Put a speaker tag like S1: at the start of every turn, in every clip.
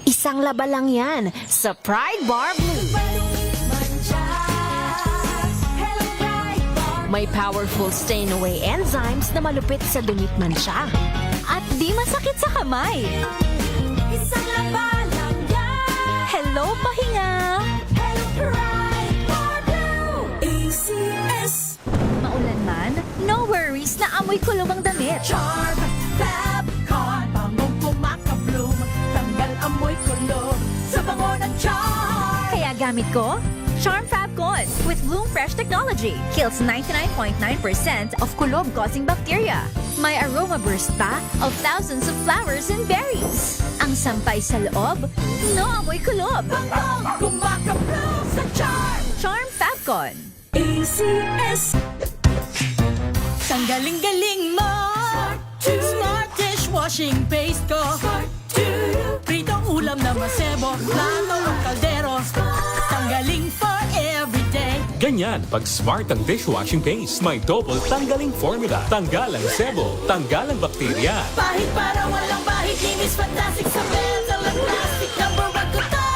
S1: Isang laba lang yan sa Pride Bar Blue. May powerful stain-away enzymes na malupit sa dumit mansya.
S2: At di masakit sa kamay.
S3: Isang laba lang yan.
S2: Hello, pahinga!
S3: Hello, Pride Bar Blue. ACS.
S2: Maulan man, no worries na amoy kulong ang damit.
S3: Charm Fabcon. Bangong kumakabloom. Tanggal amoy kulog sa bango ng charm.
S2: Kaya gamit ko, Charm Fabcon with Bloom Fresh technology. Kills 99.9% of kulob-causing bacteria. May aroma burst pa of thousands of flowers and berries. Ang sampay sa loob, no amoy kulob.
S3: Bangong kumakabloom sa charm.
S2: Charm Fabcon.
S3: ACS. Ang galing-galing mo. Smart dishwashing paste ko. Pritong ulam na masebo. Plato o kaldero. Tanggaling for everyday.
S4: Ganyan pag smart ang dishwashing paste. May double tanggaling formula. Tanggal ang sebo, tanggal ang bakterya.
S3: Pahit para walang bahid. Linis fantastic sa metal at plastic. Number one ko to.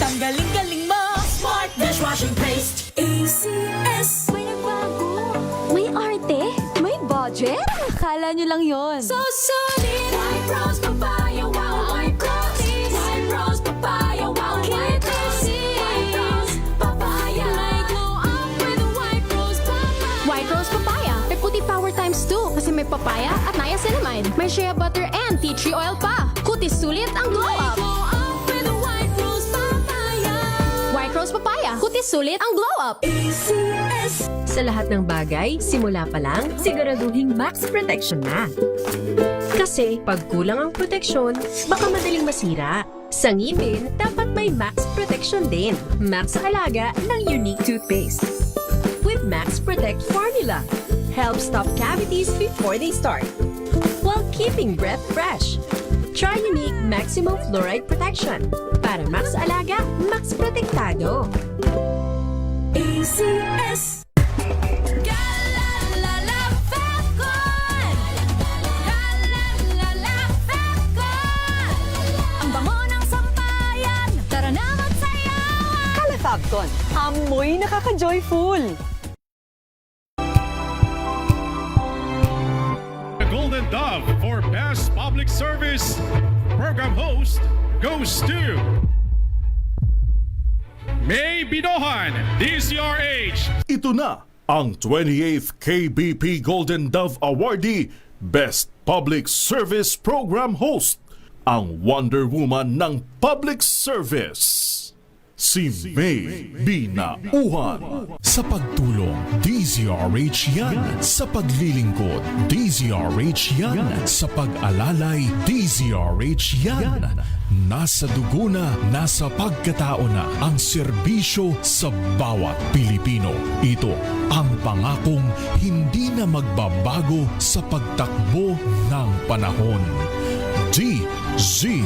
S3: Tanggaling-galing mo. Smart dishwashing paste. ACS.
S2: May nagbago. May arte. May budget. Akala nyo lang yon.
S3: So solid. White rose papaya. Wow, white rose. White rose papaya. Wow, white rose. White rose papaya. May glow up with a white rose papaya.
S5: White Rose Papaya. May puti power times 2 kasi may papaya at niacinamide. May shea butter and tea tree oil pa. Kutis sulit ang glow
S3: May
S5: up.
S3: glow up with a white rose papaya.
S5: White Rose Papaya. Kutis sulit ang glow up.
S3: ACS.
S6: Sa lahat ng bagay, simula pa lang, siguraduhing max protection na. Kasi pag kulang ang proteksyon, baka madaling masira. Sa ngipin, dapat may max protection din. Max sa alaga ng Unique Toothpaste. With Max Protect Formula, help stop cavities before they start, while keeping breath fresh. Try Unique Maximum Fluoride Protection. Para max sa alaga, max protektado.
S3: ACS. Galalala Fabcon. Galalala Fabcon. Ang bango ng sampayan. Tara na magsayawan.
S7: Calafabcon, amoy nakaka-joyful.
S8: The Golden Dove for Best Public Service Program Host goes to May Binohan, DCRH.
S9: Ito na ang 28th KBP Golden Dove Awardee Best Public Service Program Host, ang Wonder Woman ng Public Service, si May Binauhan.
S10: Sa pagtulong, DZRH yan. Sa paglilingkod, DZRH yan. Sa pag-alalay, DZRH yan. Nasa dugo na, nasa pagkatao na ang serbisyo sa bawat Pilipino. Ito ang pangakong hindi na magbabago sa pagtakbo ng panahon. DZRH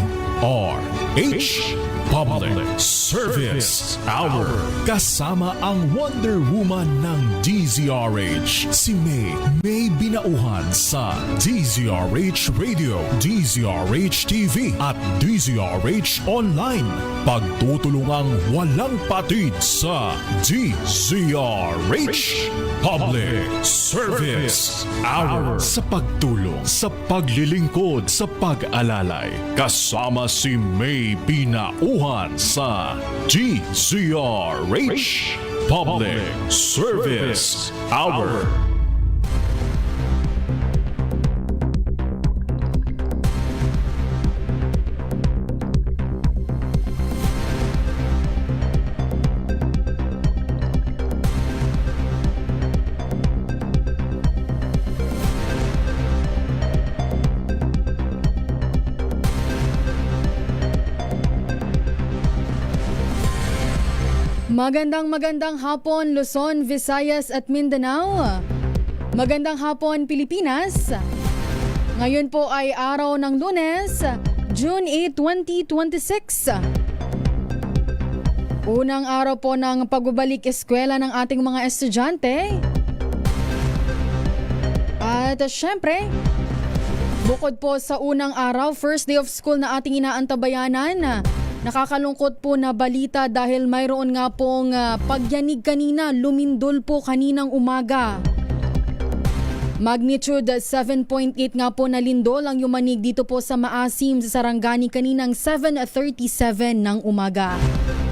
S10: Public Service Hour. Kasama ang Wonder Woman ng DZRH, si May Binauhan sa DZRH Radio, DZRH TV at DZRH Online. Pagtutulungang walang patid sa DZRH Public Service Hour. Sa pagtulong, sa paglilingkod, sa pag-alalay, kasama si May Binauhan sa DZRH Public Service Hour.
S11: Magandang hapon Luzon, Visayas at Mindanao. Magandang hapon Pilipinas. Ngayon po ay araw ng Lunes, June 8, 2026. Unang araw po ng pagbabalik eskwela ng ating mga estudyante. At syempre, Bukod po sa unang araw, first day of school na ating inaantabayanan, nakakalungkot po na balita dahil mayroon nga pong pagyanig kanina, lumindol po kaninang umaga. Magnitude 7.8 nga po na lindol ang yumanig dito po sa Maasim sa Sarangani kaninang 7:37 ng umaga.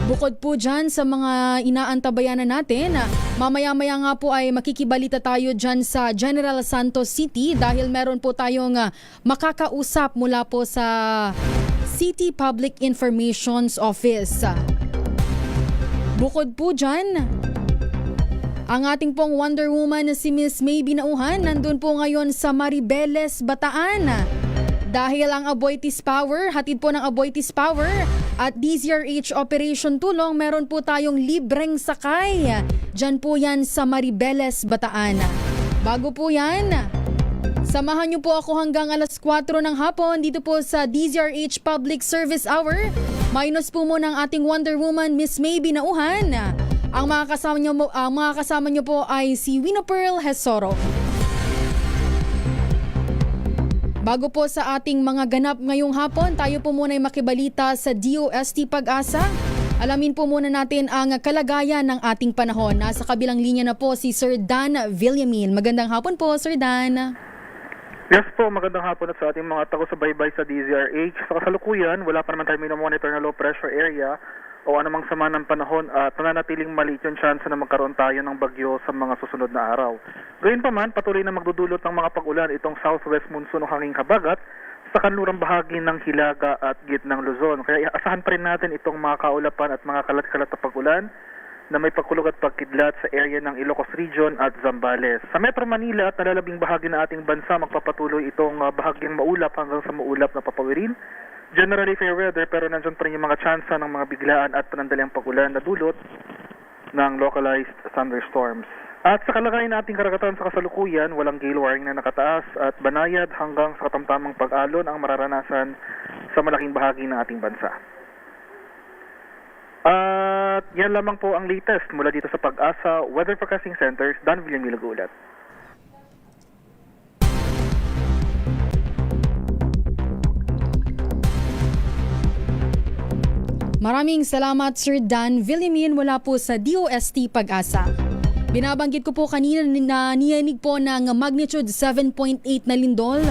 S11: Bukod po dyan sa mga inaantabayanan natin, mamaya-maya nga po ay makikibalita tayo dyan sa General Santos City dahil meron po tayong makakausap mula po sa City Public Information's Office. Bukod po dyan, ang ating pong Wonder Woman na si Miss May Binauhan nandun po ngayon sa Maribeles, Bataan. Dahil ang Aboitiz Power, hatid po ng Aboitiz Power at DZRH Operation Tulong, meron po tayong libreng sakay. Diyan po yan sa Maribeles, Bataan. Bago po yan, samahan niyo po ako hanggang alas 4 ng hapon dito po sa DZRH Public Service Hour. Minus po muna ang ating Wonder Woman, Miss May Binauhan. Ang mga kasama niyo po ay si Winopearl Hesoro. Bago po sa ating mga ganap ngayong hapon, tayo po muna ay makibalita sa DOST Pag-asa. Alamin po muna natin ang kalagayan ng ating panahon. Nasa kabilang linya na po si Sir Dan Villamin. Magandang hapon po, Sir Dan.
S12: Yes po, magandang hapon at sa ating mga tago-subaybay sa DZRH. Sa kasalukuyan, wala pa naman tayo minomonitor na low pressure area o anumang sama ng panahon at nananatiling maliit yung chance na magkaroon tayo ng bagyo sa mga susunod na araw. Gayunpaman, patuloy na magdudulot ng mga pag-ulan itong southwest monsoon o hanging habagat sa kanlurang bahagi ng Hilaga at gitnang Luzon. Kaya asahan pa rin natin itong mga kaulapan at mga kalat-kalat na pag-ulan na may pagkulog at pagkidlat sa area ng Ilocos Region at Zambales. Sa Metro Manila at nalalabing bahagi ng ating bansa, magpapatuloy itong bahagyang maulap hanggang sa maulap na papawirin. Generally fair weather pero nandyan pa rin yung mga tsansa ng mga biglaan at panandaliang pag-ulan na dulot ng localized thunderstorms. At sa kalagayan ng ating karagatan sa kasalukuyan, walang gale warning na nakataas at banayad hanggang sa katamtamang pag-alon ang mararanasan sa malaking bahagi ng ating bansa. At yan lamang po ang latest mula dito sa Pag-asa Weather Forecasting Center, Dan Villamil Gulat.
S11: Maraming salamat Sir Dan Villamin mula po sa DOST Pag-asa. Binabanggit ko po kanina na niyanig po ng magnitude 7.8 na lindol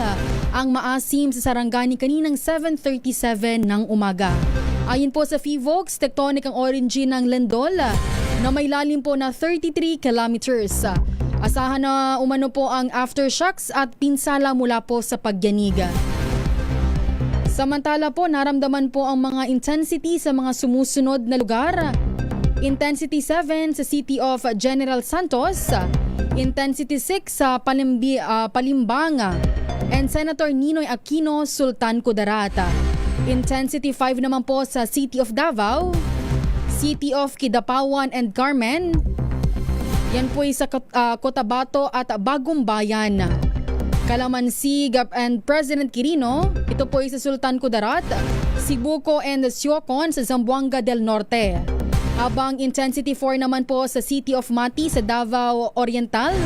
S11: ang Maasim sa Sarangani kaninang 7:37 ng umaga. Ayon po sa PHIVOLCS, tectonic ang origin ng lindol na may lalim po na 33 kilometers. Asahan na umano po ang aftershocks at pinsala mula po sa pagyanig. Samantala po, naramdaman po ang mga intensity sa mga sumusunod na lugar. Intensity 7 sa City of General Santos, Intensity 6 sa Palimbang, and Senator Ninoy Aquino, Sultan Kudarat. Intensity 5 naman po sa City of Davao, City of Kidapawan and Carmen. Yan po ay sa Cotabato at Bagong Bayan. Calamansi and President Quirino, ito po ay sa Sultan Kudarat, Sibuco and Siocon sa Zamboanga del Norte. Habang Intensity 4 naman po sa City of Mati sa Davao Oriental,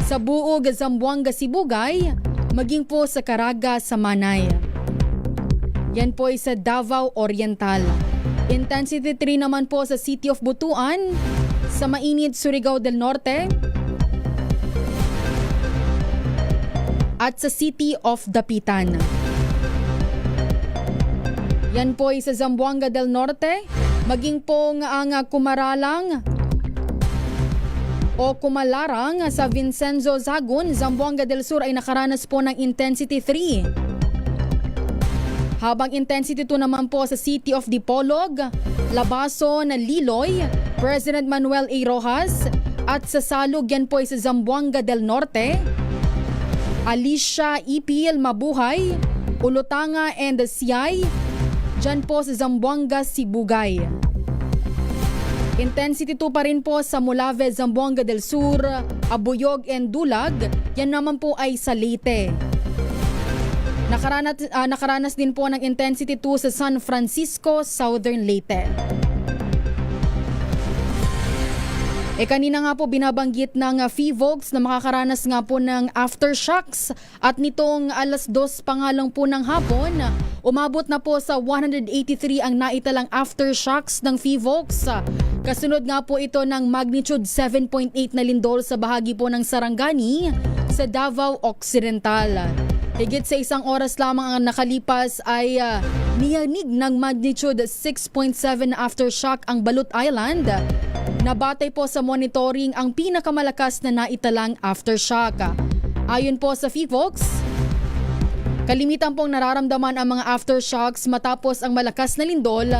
S11: sa Buog, Zamboanga, Sibugay, maging po sa Caraga sa Manay. Yan po ay sa Davao Oriental. Intensity 3 naman po sa City of Butuan, sa Mainit, Surigao del Norte, at sa City of Dapitan. Yan po ay sa Zamboanga del Norte, maging po ang Kumaralang o Kumalarang sa Vincenzo Zagun, Zamboanga del Sur ay nakaranas po ng Intensity 3. Habang Intensity 2 naman po sa City of Dipolog, Labason, Liloy, President Manuel A. Rojas, at sa Salug, yan po ay sa Zamboanga del Norte, Alicia, Ipil, Mabuhay, Ulutanga and Siyay, dyan po sa Zamboanga, Sibugay. Intensity 2 pa rin po sa Molave, Zamboanga del Sur, Abuyog and Dulag, yan naman po ay sa Leyte. Nakaranas din po ng Intensity 2 sa San Francisco, Southern Leyte. Kanina nga po binabanggit ng Fevox na makakaranas nga po ng aftershocks at nitong alas 2 pa nga lang po ng hapon, umabot na po sa 183 ang naitalang aftershocks ng Fevox. Kasunod nga po ito ng magnitude 7.8 na lindol sa bahagi po ng Sarangani sa Davao Occidental. Higit sa isang oras lamang ang nakalipas ay niyanig ng magnitude 6.7 aftershock ang Balut Island. Nabatay po sa monitoring ang pinakamalakas na naitalang aftershock. Ayon po sa Fevox, kalimitan pong nararamdaman ang mga aftershocks matapos ang malakas na lindol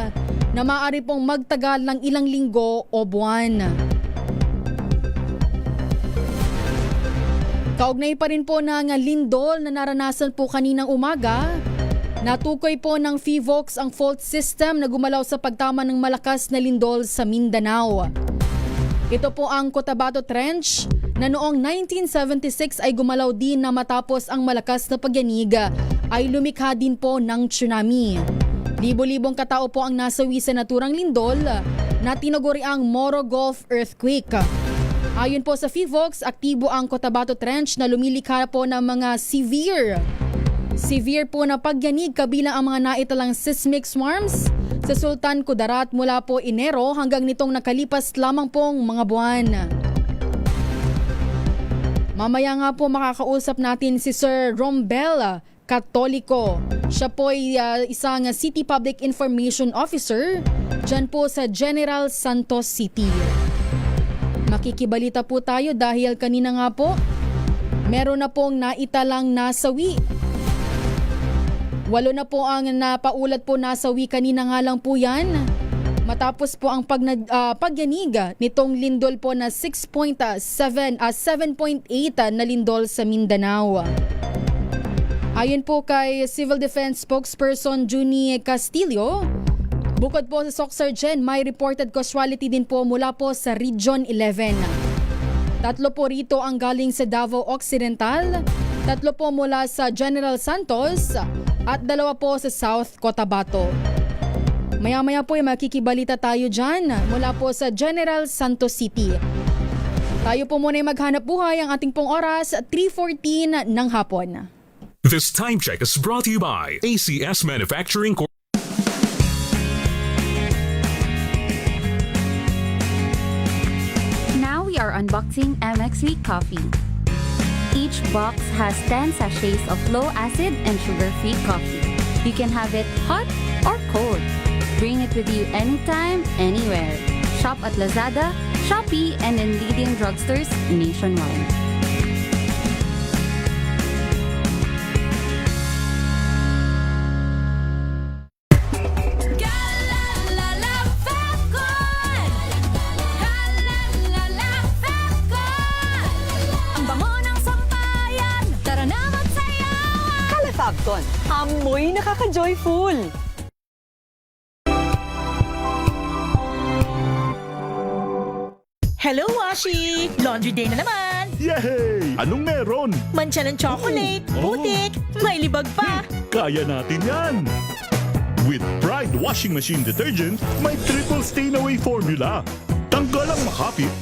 S11: na maaari pong magtagal ng ilang linggo o buwan. Kaugnay pa rin po ng lindol na naranasan po kaninang umaga, natukoy po ng Fevox ang fault system na gumalaw sa pagtama ng malakas na lindol sa Mindanao. Ito po ang Cotabato Trench na noong 1976 ay gumalaw din na matapos ang malakas na pagyanig ay lumikha din po ng tsunami. Libo-libong katao po ang nasawi sa naturang lindol na tinaguriang Moro Gulf Earthquake. Ayon po sa Fevox, aktibo ang Cotabato Trench na lumilikha po ng mga severe po na pagyanig kabilang ang mga naitalang seismic swarms sa Sultan Kudarat mula po Enero hanggang nitong nakalipas lamang pong mga buwan. Mamaya nga po makakausap natin si Sir Rombel Katoliko. Siya po ay isang City Public Information Officer dyan po sa General Santos City. Makikibalita po tayo dahil kanina nga po meron na pong naitalang nasawi. 8 na po ang napaulat po nasawi kanina nga lang po yan. Matapos po ang pagyanig nitong lindol po na 7.8 na lindol sa Mindanao. Ayon po kay Civil Defense Spokesperson Junie Castillo, bukod po sa Soxargen, may reported casualty din po mula po sa Region 11. 3 po rito ang galing sa Davao Occidental, 3 po mula sa General Santos, at 2 po sa South Cotabato. Maya-maya po ay makikibalita tayo dyan mula po sa General Santos City. Tayo po muna ay maghanap buhay ang ating pong oras, 3:14 ng hapon.
S4: This time check is brought to you by ACS Manufacturing Corp.
S13: Now we are unboxing MX Sweet Coffee. Each box has 10 sachets of low-acid and sugar-free coffee. You can have it hot or cold. Bring it with you anytime, anywhere. Shop at Lazada, Shopee, and in leading drugstores nationwide.
S7: Fabcon, amoy nakaka-joyful!
S14: Hello, Washi! Laundry day na naman!
S9: Yay! Anong meron?
S14: Mancha ng chocolate, putik, may libag pa!
S9: Kaya natin yan! With Pride Washing Machine Detergent, may triple stain-away formula. Tanggal ang makapit,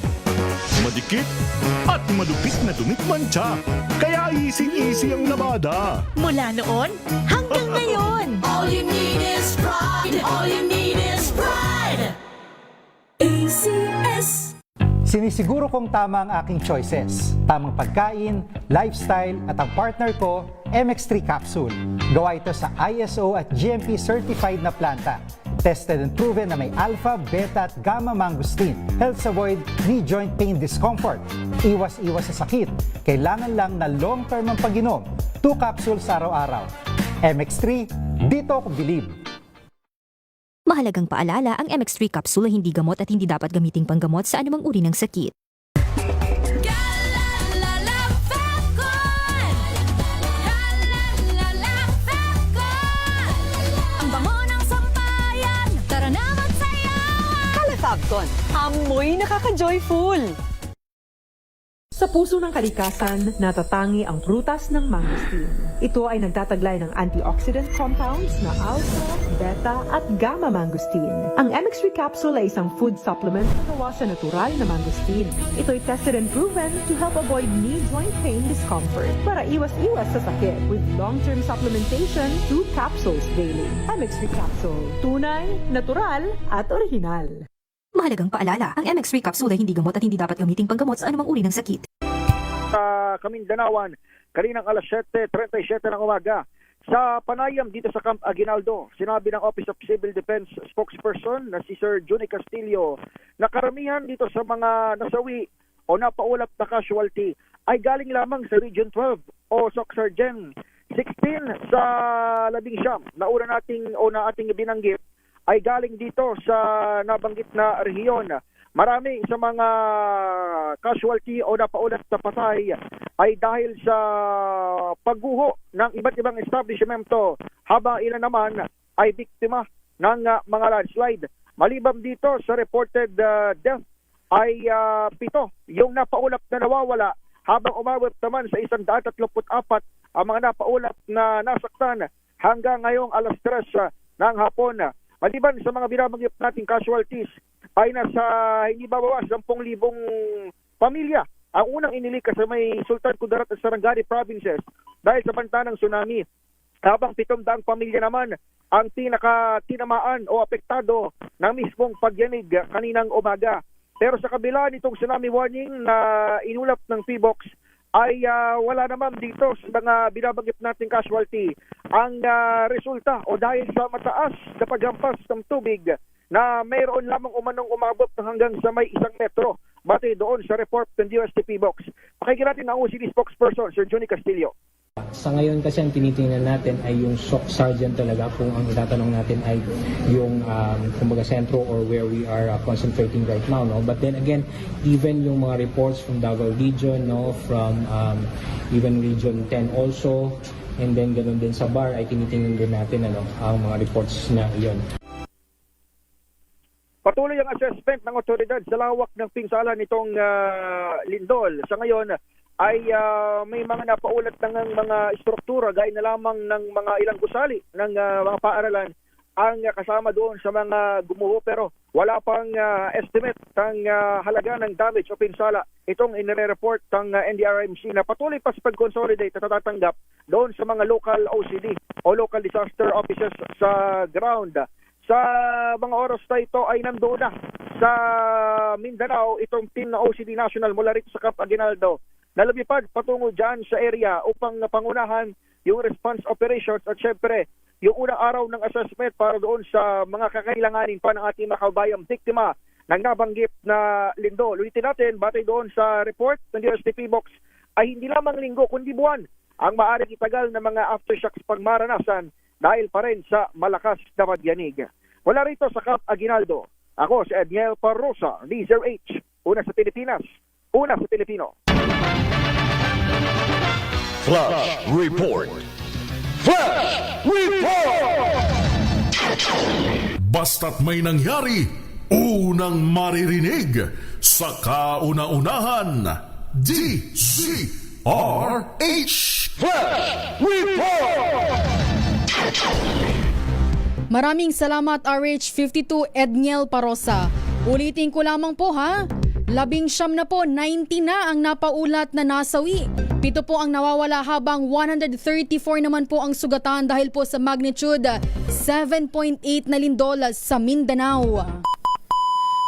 S9: madikit, at madupit na dumit mancha. Kaya easy-easy ang labada.
S14: Mula noon hanggang ngayon.
S3: All you need is pride. All you need is pride. ACS.
S15: Sinisiguro kong tama ang aking choices. Tamang pagkain, lifestyle, at ang partner ko, MX3 Capsule. Gawa ito sa ISO at GMP certified na planta. Tested and proven na may alpha, beta at gamma mangosteen. Helps avoid knee joint pain discomfort. Iwas-iwas sa sakit. Kailangan lang na long-term ang pag-inom. 2 capsules araw-araw. MX3, dito ako believe.
S2: Mahalagang paalala, ang MX3 capsule ay hindi gamot at hindi dapat gamiting panggamot sa anumang uri ng sakit.
S3: Ang bango ng sampayan. Tara na magsayawan.
S7: Fabcon, amoy nakaka-joyful!
S16: Sa puso ng kalikasan, natatangi ang prutas ng mangosteen. Ito ay nagtataglay ng antioxidant compounds na alpha, beta at gamma mangosteen. Ang MX3 capsule ay isang food supplement na gawa sa natural na mangosteen. Ito ay tested and proven to help avoid knee joint pain discomfort para iwas-iwas sa sakit with long-term supplementation 2 capsules daily. MX3 capsule. Tunay, natural at original.
S2: Mahalagang paalala, ang MX3 capsule ay hindi gamot at hindi dapat gamitin panggamot sa anumang uri ng sakit.
S17: Sa Kamindanawan, kaninang alas 7:37 ng umaga, sa panayam dito sa Camp Aguinaldo, sinabi ng Office of Civil Defense spokesperson na si Sir Johnny Castillo na karamihan dito sa mga nasawi o napaulap na casualty ay galing lamang sa Region 12 o SOC Sergeant 16 sa 19 na ating binanggit ay galing dito sa nabanggit na rehiyon. Marami sa mga casualty o napaulat na patay ay dahil sa pagguho ng iba't ibang establishmento, habang ilan naman ay biktima ng mga landslide. Maliban dito sa reported death ay 7 yung napaulap na nawawala, habang umabot naman sa 134 ang mga napaulap na nasaktan hanggang ngayong alas 3 ng hapon. Maliban sa mga binabanggit nating casualties, ay nasa hindi babawas 10,000 pamilya ang unang inilikas sa may Sultan Kudarat at Sarangani provinces dahil sa banta ng tsunami. Habang 700 pamilya naman ang tinamaan o apektado ng mismong pagyanig kaninang umaga. Pero sa kabila nitong tsunami warning na inulap ng PBOX, ay wala naman dito sa mga binabanggit nating casualty ang resulta o dahil sa mataas na paghampas ng tubig na mayroon lamang umanong umabot hanggang sa may 1 metro batay doon sa report ng DOST PBOX. Pakinggan natin ang OCD spokesperson, Sir Johnny Castillo.
S18: Sa ngayon kasi ang tinitingnan natin ay yung SOC Sergeant talaga, kung ang itatanong natin ay yung kumbaga sentro or where we are concentrating right now, no? But then again, even yung mga reports from Davao Region, no, from even Region 10 also, and then ganun din sa BAR ay tinitingnan din natin ang mga reports na iyon.
S17: Patuloy ang assessment ng otoridad sa lawak ng pinsala nitong lindol. Sa ngayon ay may mga napaulat ng mga istruktura gaya na lamang ng mga ilang gusali ng mga paaralan ang kasama doon sa mga gumuho, pero wala pang estimate ng halaga ng damage o pinsala. Itong inire-report ng NDRMC na patuloy pa sa pag-consolidate at natatanggap doon sa mga local OCD o local disaster offices sa ground. Sa mga oras na ito ay nandoon na sa Mindanao itong team na OCD National mula rito sa Camp Aguinaldo na lumipad patungo dyan sa area upang pangunahan yung response operations at syempre yung unang araw ng assessment para doon sa mga kakailanganin pa ng ating mga kabayang biktima ng nabanggit na lindol. Ulitin natin, batay doon sa report ng DOST PBOX ay hindi lamang linggo kundi buwan ang maaaring itagal ng mga aftershocks pagmaranasan dahil pa rin sa malakas na pagyanig. Wala rito sa Camp Aguinaldo, ako si Edniel Parrosa, Laser H, una sa Pilipinas, una sa Pilipino.
S10: Flash Report! Flash Report! Basta't may nangyari, unang maririnig sa kauna-unahan. DZRH Flash Report!
S11: Maraming salamat RH52 Edniel Parrosa. Ulitin ko lamang po ha. 19 na po, 90 na ang napaulat na nasawi. 7 po ang nawawala habang 134 naman po ang sugatan dahil po sa magnitude 7.8 na lindol sa Mindanao.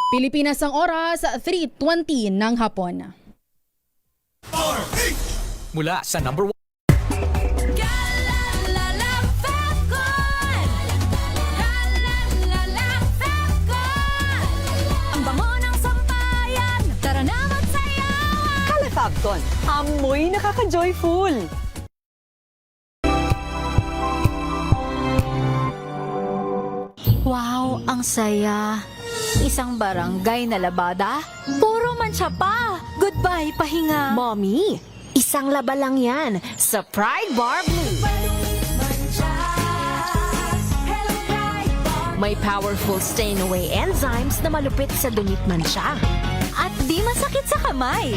S11: Pilipinas ang oras, 3:20 ng hapon.
S4: Mula sa number 1.
S7: Fabcon, amoy nakaka-joyful!
S2: Wow, ang saya. Isang barangay na labada, puro mancha pa. Goodbye, pahinga.
S1: Mommy, isang laba lang yan sa Pride Bar Blue. May powerful stain-away enzymes na malupit sa dumit mansya.
S2: At di masakit sa kamay.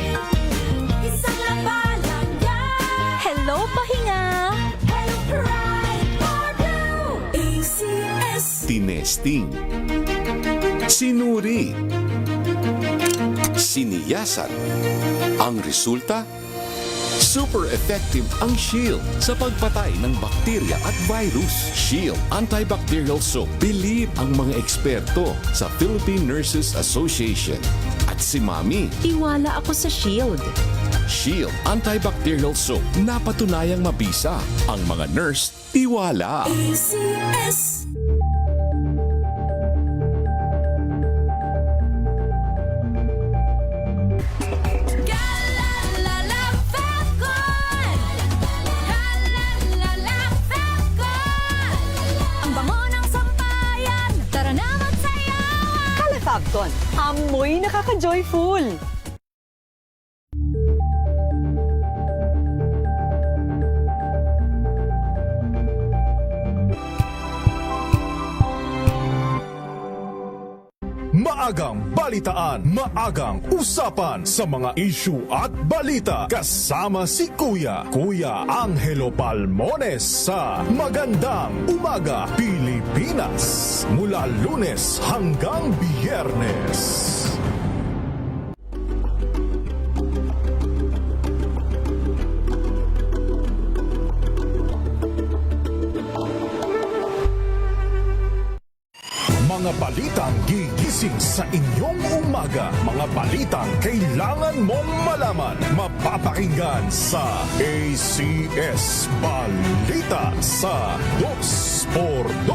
S3: Isang labanan yan.
S2: Hello, pahinga!
S3: Hello, Pride for Blue. ACS.
S19: Tinesting, sinuri, siniyasan. Ang resulta? Super effective ang Shield sa pagpatay ng bakterya at virus. Shield Antibacterial Soap. Believe ang mga eksperto sa Philippine Nurses Association. At si Mami.
S6: Tiwala ako sa Shield.
S19: Shield Antibacterial Soap. Napatunayang mabisa. Ang mga nurse, tiwala.
S3: ACS. Galalala Falcon. Galalala Falcon.
S2: Ang bango ng sampayan! Tara na magsayawan!
S7: Kalafabcon, amoy nakaka-joyful.
S10: Maagang balitaan, maagang usapan sa mga issue at balita. Kasama si Kuya Angelo Palmones sa Magandang Umaga Pilipinas. Mula Lunes hanggang Biyernes. Mga balitang gigising sa inyong umaga. Mga balitang kailangan mong malaman. Mapapakinggan sa ACS Balita sa 2x2.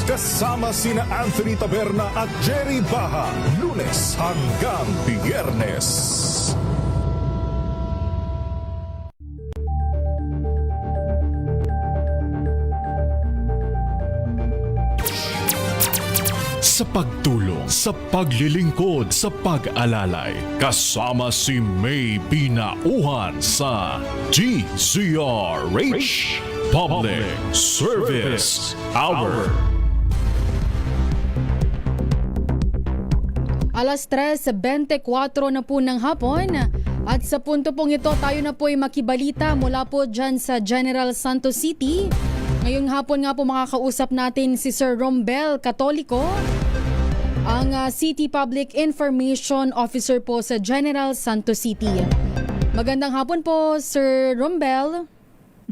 S10: Kasama sina Anthony Taberna at Jerry Baha. Lunes hanggang Biyernes. Sa pagtulong, sa paglilingkod, sa pag-alalay, kasama si May Pinauhan sa DZRH Public Service Hour.
S11: Alas 3:24 na po ng hapon. At sa punto pong ito, tayo na po ay makibalita mula po dyan sa General Santos City. Ngayong hapon nga po makakausap natin si Sir Rombel Catolico, ang City Public Information Officer po sa General Santos City. Magandang hapon po, Sir Rombel.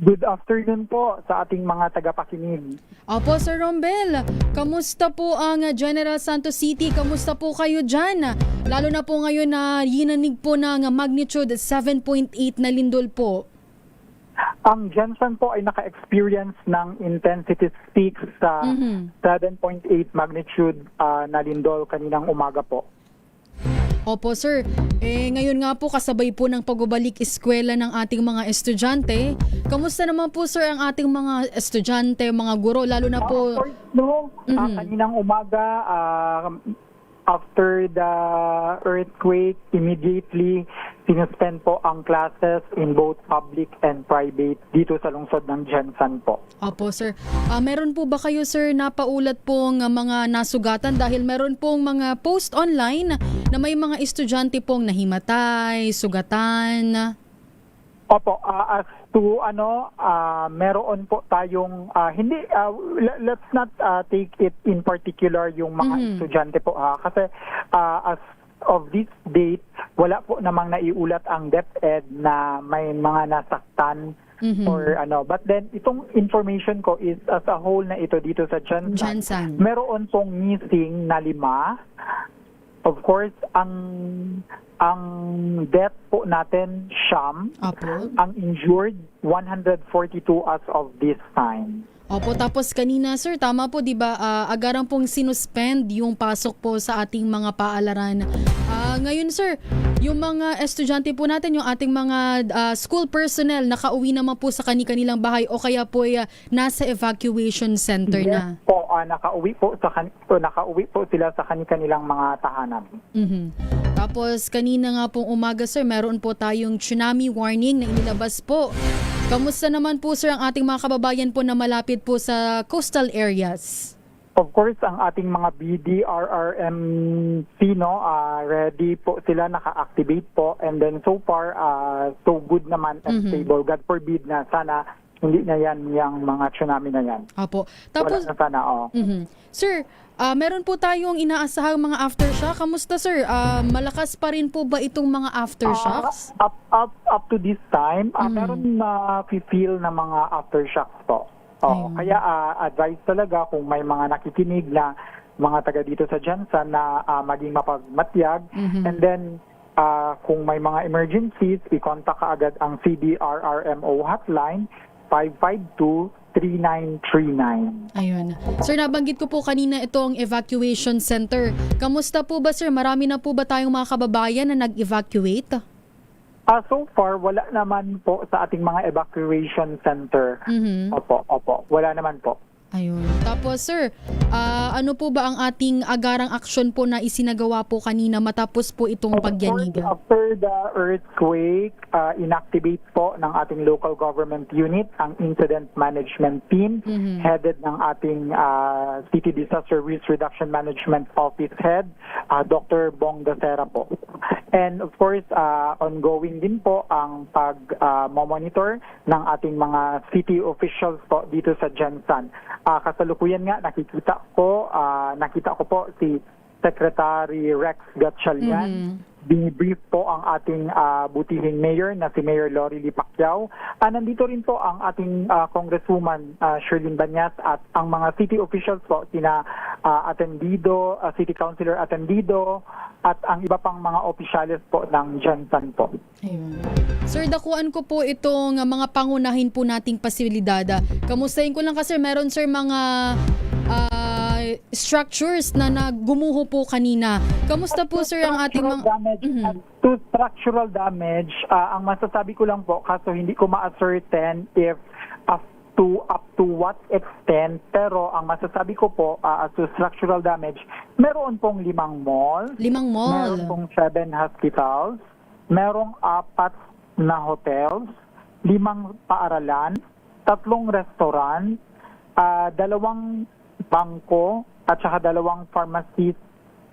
S20: Good afternoon po sa ating mga tagapakinig.
S11: Opo, Sir Rombel. Kamusta po ang General Santos City? Kamusta po kayo dyan? Lalo na po ngayon na yinanig po ng magnitude 7.8 na lindol po.
S20: Ang Jensen po ay naka-experience ng intensity peaks sa 7.8 magnitude na lindol kaninang umaga po.
S11: Opo, sir. Ngayon nga po kasabay po ng pagbabalik eskwela ng ating mga estudyante. Kamusta naman po, sir, ang ating mga estudyante, mga guro, lalo na po...
S20: Kaninang umaga, after the earthquake, immediately sinuspend po ang classes in both public and private dito sa lungsod ng Jensen po.
S11: Opo, sir. Meron po ba kayo, sir, napaulat pong mga nasugatan dahil meron pong mga post online na may mga estudyante pong nahimatay, sugatan?
S20: Opo, as to meron po tayong let's not take it in particular yung mga estudyante po kasi as of this date wala po namang naiulat ang DepEd na may mga nasaktan or but then itong information ko is as a whole na ito dito sa Jensen. Meron pong missing na 5. Of course, ang death po natin siyam. Ang injured 142 as of this time.
S11: Opo, tapos kanina, sir, tama po, di ba, agarang pong sinuspend yung pasok po sa ating mga paalaran. Ngayon, sir, yung mga estudyante po natin, yung ating mga school personnel, nakauwi naman po sa kanilang bahay o kaya po nasa evacuation center na?
S20: Yes po, nakauwi po sila sa kanilang mga tahanan.
S11: Tapos, kanina nga pong umaga, sir, meron po tayong tsunami warning na inilabas po. Kamusta naman po, sir, ang ating mga kababayan po na malapit po sa coastal areas?
S20: Of course, ang ating mga BDRRMC, ready po sila, naka-activate po. And then so far, so good naman and stable. God forbid na sana hindi na yan yung mga tsunami na yan.
S11: Opo. Tapos,
S20: wala na sana,
S11: Sir, meron po tayong inaasahang mga aftershock. Kamusta, sir? Malakas pa rin po ba itong mga aftershocks?
S20: Up to this time, meron na feel na mga aftershocks po. Kaya advice talaga kung may mga nakikinig na mga taga dito sa Jensen na maging mapagmatyag. And then, kung may mga emergencies, i-contact ka agad ang CDRRMO hotline 552-3939.
S11: Ayun. Sir, nabanggit ko po kanina itong evacuation center. Kamusta po ba, sir? Marami na po ba tayong mga kababayan na nag-evacuate?
S20: So far, wala naman po sa ating mga evacuation center. Opo. Wala naman po.
S11: Ayun. Tapos, sir, ano po ba ang ating agarang aksyon po na isinagawa po kanina matapos po itong pagyanig?
S20: After the earthquake, inactivate po ng ating local government unit ang incident management team headed ng ating City Disaster Risk Reduction Management Office head, Dr. Bong Dacera po. And of course, ongoing din po ang pag-monitor ng ating mga city officials po dito sa Jensen. Kasalukuyan nga nakita ko po si Secretary Rex Gatchalian. Binibrief po ang ating butihing mayor na si Mayor Lorely Pacquiao. Nandito rin po ang ating Congresswoman Sherlyn Banyas at ang mga city officials po, sina Atendido, City Councilor Atendido, at ang iba pang mga opisyales po ng Jensen po.
S11: Ayun. Sir, dakuan ko po itong mga pangunahin po nating pasilidad. Kamustahin ko lang kasi meron, sir, mga structures na naggumuho po kanina. Kamusta po, sir, ang ating mga...
S20: To structural damage, ang masasabi ko lang po, kaso hindi ko ma-ascertain if up to what extent, pero ang masasabi ko po, as to structural damage, meron pong 5 mall.
S11: 5 mall.
S20: Meron pong 7 hospitals. Merong 4 na hotels. 5 paaralan. 3 restaurant. 2 bangko. At saka 2 pharmacies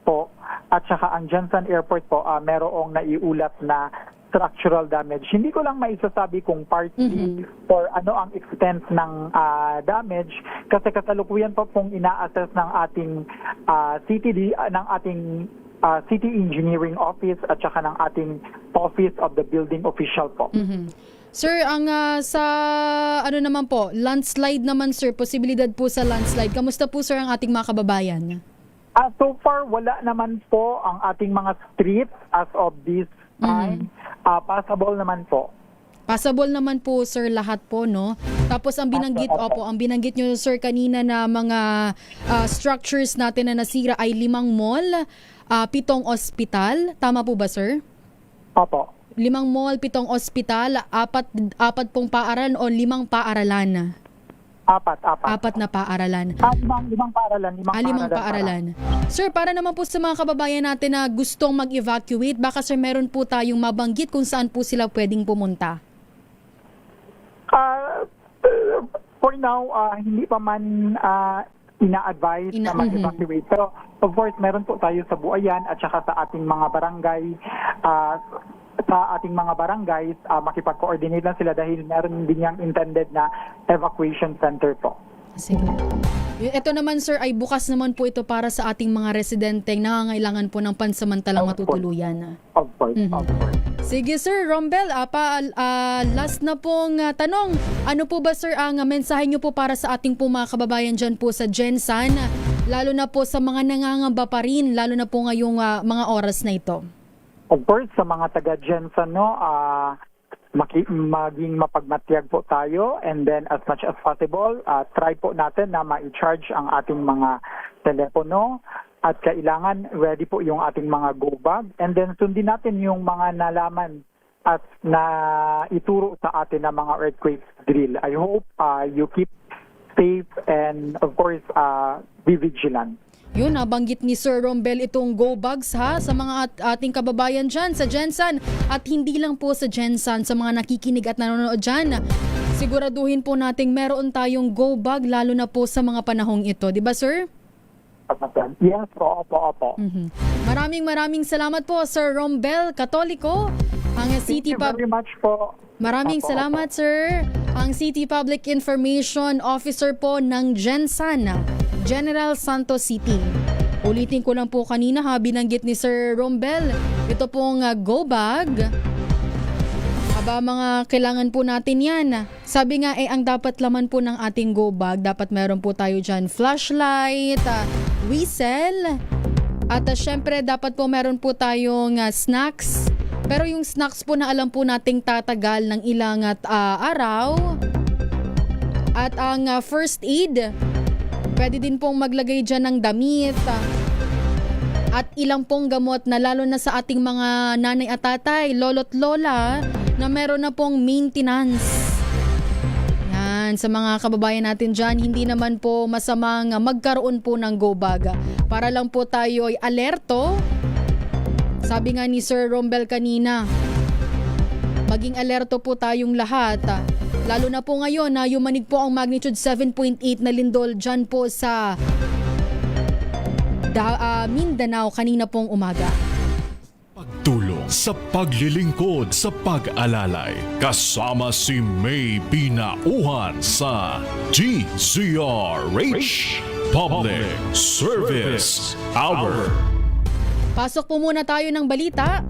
S20: po. At saka ang Jensen Airport po, merong naiulat na structural damage. Hindi ko lang maisasabi kung partly or ano ang extent ng damage kasi kasalukuyan po pong ina-assess ng ating City Engineering Office at saka ng ating Office of the Building Official po.
S11: Sir, ang sa ano naman po, landslide naman, sir, posibilidad po sa landslide. Kamusta po, sir, ang ating mga kababayan?
S20: So far, wala naman po ang ating mga streets as of this time. Passable naman po.
S11: Passable naman po, sir, lahat po, no? Tapos ang binanggit, ang binanggit nyo, sir, kanina na mga structures natin na nasira ay 5 mall, 7 ospital. Tama po ba, sir?
S20: Opo.
S11: 5 mall, 7 ospital, 4 pong paaralan o 5 paaralan? 4 na paaralan.
S20: 5 paaralan. 5
S11: paaralan. Sir, para naman po sa mga kababayan natin na gustong mag-evacuate, baka, sir, meron po tayong mabanggit kung saan po sila pwedeng pumunta?
S20: For now, hindi pa man ina-advise na mag-evacuate. Pero of course, meron po tayo sa Buayan at saka sa ating mga barangay. Sa ating mga barangays, makipag-coordinate lang sila dahil meron din yung intended na evacuation center po.
S11: Sige. Ito naman, sir, ay bukas naman po ito para sa ating mga residenteng nangangailangan po ng pansamantalang matutuluyan.
S20: Of course.
S11: Sige, sir, Rombel, last na pong tanong. Ano po ba, sir, ang mensahe nyo po para sa ating po mga kababayan dyan po sa Jensen, lalo na po sa mga nangangamba pa rin, lalo na po ngayong mga oras na ito?
S20: Of course, sa mga taga-Jensen, maging mapagmatyag po tayo, and then as much as possible, try po natin na ma-charge ang ating mga telepono at kailangan ready po yung ating mga go bag, and then sundin natin yung mga nalaman at na ituro sa atin na mga earthquake drill. I hope you keep safe and of course be vigilant.
S11: Yun, nabanggit ni Sir Rombel itong go bags sa mga ating kababayan dyan sa Jensen. At hindi lang po sa Jensen, sa mga nakikinig at nanonood dyan. Siguraduhin po nating meron tayong go bag lalo na po sa mga panahong ito. Di ba, sir?
S20: karapatan. Yes po, opo.
S11: Maraming salamat po, Sir Rombel Katoliko, ang City
S20: Thank you very much po.
S11: Maraming salamat, sir. Ang City Public Information Officer po ng Gensan, General Santos City. Ulitin ko lang po kanina, binanggit ni Sir Rombel, ito pong go bag. Aba, mga kailangan po natin yan. Sabi nga, ang dapat laman po ng ating go bag, dapat meron po tayo dyan flashlight, whistle, at syempre dapat po meron po tayong snacks. Pero yung snacks po na alam po nating tatagal ng ilang araw. At ang first aid, pwede din pong maglagay dyan ng damit. At ilang pong gamot na lalo na sa ating mga nanay at tatay, lolo't lola, na meron na pong maintenance. Yan, sa mga kababayan natin dyan, hindi naman po masamang magkaroon po ng go bag. Para lang po tayo ay alerto. Sabi nga ni Sir Rombel kanina, maging alerto po tayong lahat. Lalo na po ngayon na yumanig po ang magnitude 7.8 na lindol dyan po sa Mindanao kanina pong umaga.
S10: Pagtulong sa paglilingkod sa pag-alalay. Kasama si May Pinauhan sa DZRH Public Service Hour.
S11: Pasok po muna tayo ng balita.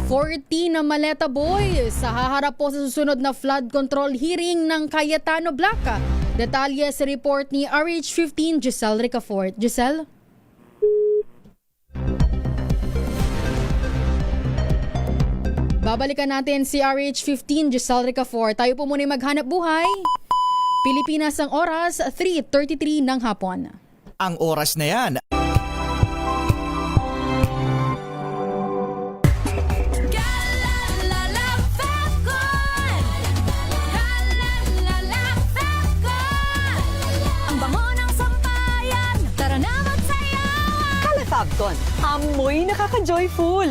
S11: 40 na Maleta Boy sa haharap po sa susunod na flood control hearing ng Cayetano Blanca. Detalye sa report ni RH15 Giselle Ricafort. Giselle? Babalikan natin si RH15 Giselle Ricafort. Tayo po muna maghanap buhay. Pilipinas ang oras, 3:33 ng hapon.
S21: Ang oras na yan.
S2: Ang bango ng sampayan, tara na magsayawan!
S7: Calafabcon, amoy nakaka-joyful.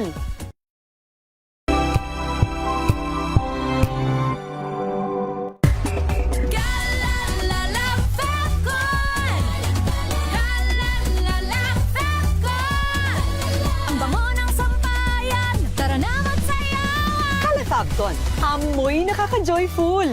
S7: Calafabcon, amoy nakaka-joyful.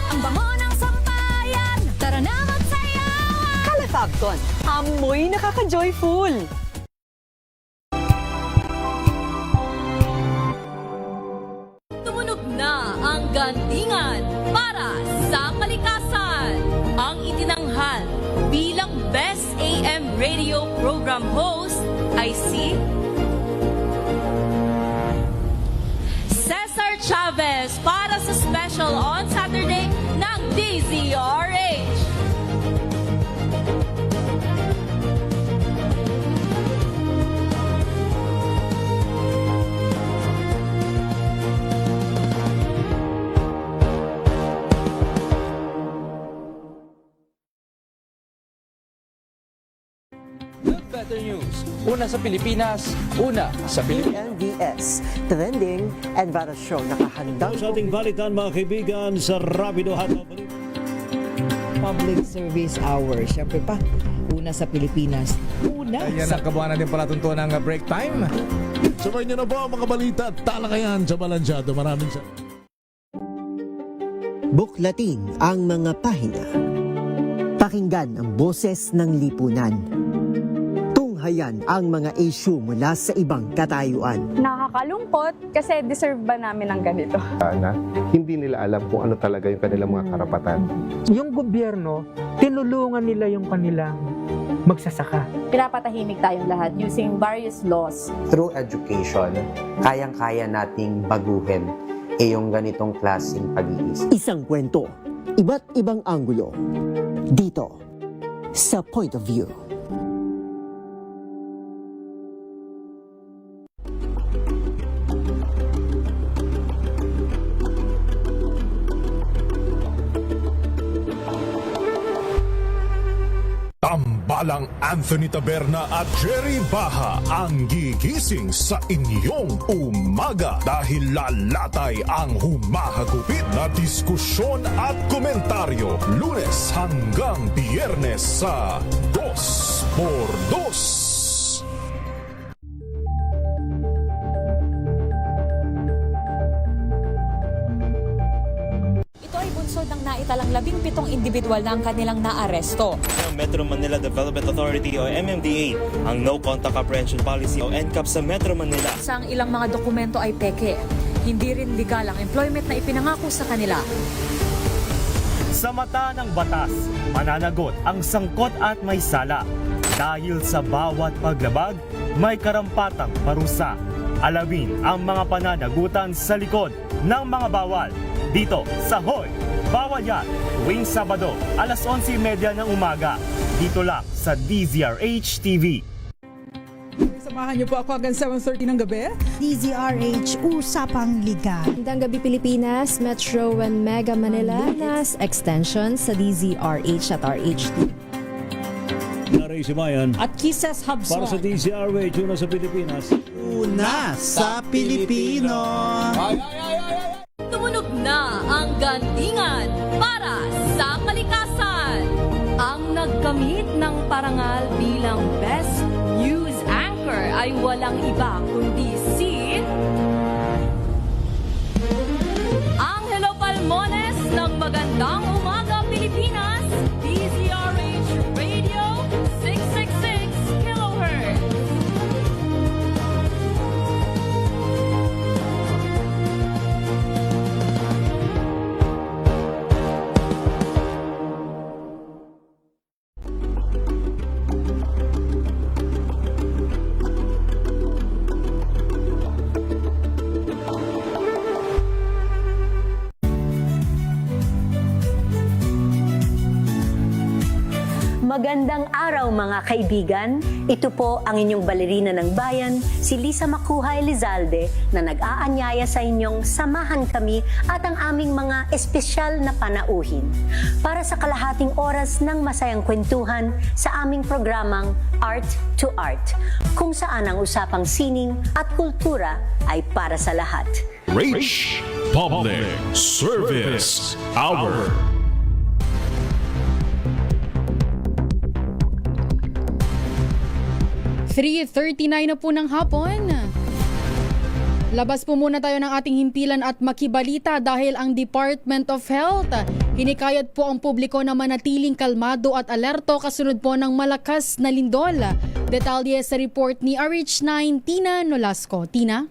S2: Ang bango ng sampayan, tara na magsayawan!
S7: Calafabcon, amoy nakaka-joyful.
S3: Tumunog na ang gantingan para sa kalikasan. Ang itinanghal bilang Best AM Radio Program Host ay si Cesar Chavez para sa special on Saturday ng DZRH.
S22: Better news. Una sa Pilipinas, una sa Pilipinas.
S23: NBS, trending and viral show. Nakahandang
S24: sa ating balitan mga kaibigan sa Rapido Hataw.
S25: Public Service Hour. Siyempre pa, una sa Pilipinas. Una
S26: Ayan
S25: sa...
S26: ang kabuhanan din pala tuntunan ng break time.
S10: Sabay niyo na po ang mga balita at talakayan sa Balansyado. Maraming sa...
S23: Buklatin ang mga pahina. Pakinggan ang boses ng lipunan. Tunghayan ang mga issue mula sa ibang katayuan.
S27: Nakakalungkot kasi deserve ba namin ng ganito?
S28: Na hindi nila alam kung ano talaga yung kanilang mga karapatan.
S29: Yung gobyerno, tinulungan nila yung kanilang magsasaka.
S30: Pinapatahimik tayong lahat using various laws.
S31: Through education, kayang-kaya nating baguhin yung ganitong klaseng pag-iisip.
S23: Isang kwento, iba't ibang anggulo. Dito, sa Point of View.
S10: Tambalang ng Anthony Taberna at Jerry Baha ang gigising sa inyong umaga dahil lalatay ang humahagupit na diskusyon at komentaryo Lunes hanggang Biyernes sa 2x2.
S5: Ng naitalang 17 individual na ang kanilang naaresto.
S8: Ang Metro Manila Development Authority o MMDA ang No Contact Apprehension Policy o NCAP sa Metro Manila.
S5: Sa ang ilang mga dokumento ay peke. Hindi rin legal ang employment na ipinangako sa kanila.
S9: Sa mata ng batas, mananagot ang sangkot at may sala. Dahil sa bawat paglabag, may karampatang parusa. Alamin ang mga pananagutan sa likod ng mga bawal. Dito sa Hoy! Bawal yan, tuwing Sabado, alas 11:30 ng umaga. Dito lang sa DZRH TV.
S12: Samahan niyo po ako hanggang 7:30 ng gabi.
S13: DZRH Usapang Liga.
S1: Magandang gabi Pilipinas, Metro and Mega Manila, nas extension sa DZRH at RHT.
S24: Naray si Mayan.
S13: At Kisses Habson.
S24: Para sa DZRH, una sa Pilipinas.
S13: Una sa Pilipino.
S2: Tumunog na ang gandingan para sa kalikasan. Ang nagkamit ng parangal bilang Best News Anchor ay walang iba kundi si Angelo Palmones ng Magandang Umaga Pilipinas, DZRH Radio 666 kHz.
S14: Magandang araw mga kaibigan. Ito po ang inyong balerina ng bayan, si Lisa Makuha Elizalde na nag-aanyaya sa inyong samahan kami at ang aming mga espesyal na panauhin para sa kalahating oras ng masayang kwentuhan sa aming programang Art to Art, kung saan ang usapang sining at kultura ay para sa lahat.
S10: Rach Public Service Hour.
S11: .39 na po ng hapon. Labas po muna tayo ng ating himpilan at makibalita dahil ang Department of Health hinikayat po ang publiko na manatiling kalmado at alerto kasunod po ng malakas na lindol. Detalye sa report ni RH9 Tina Nolasco. Tina?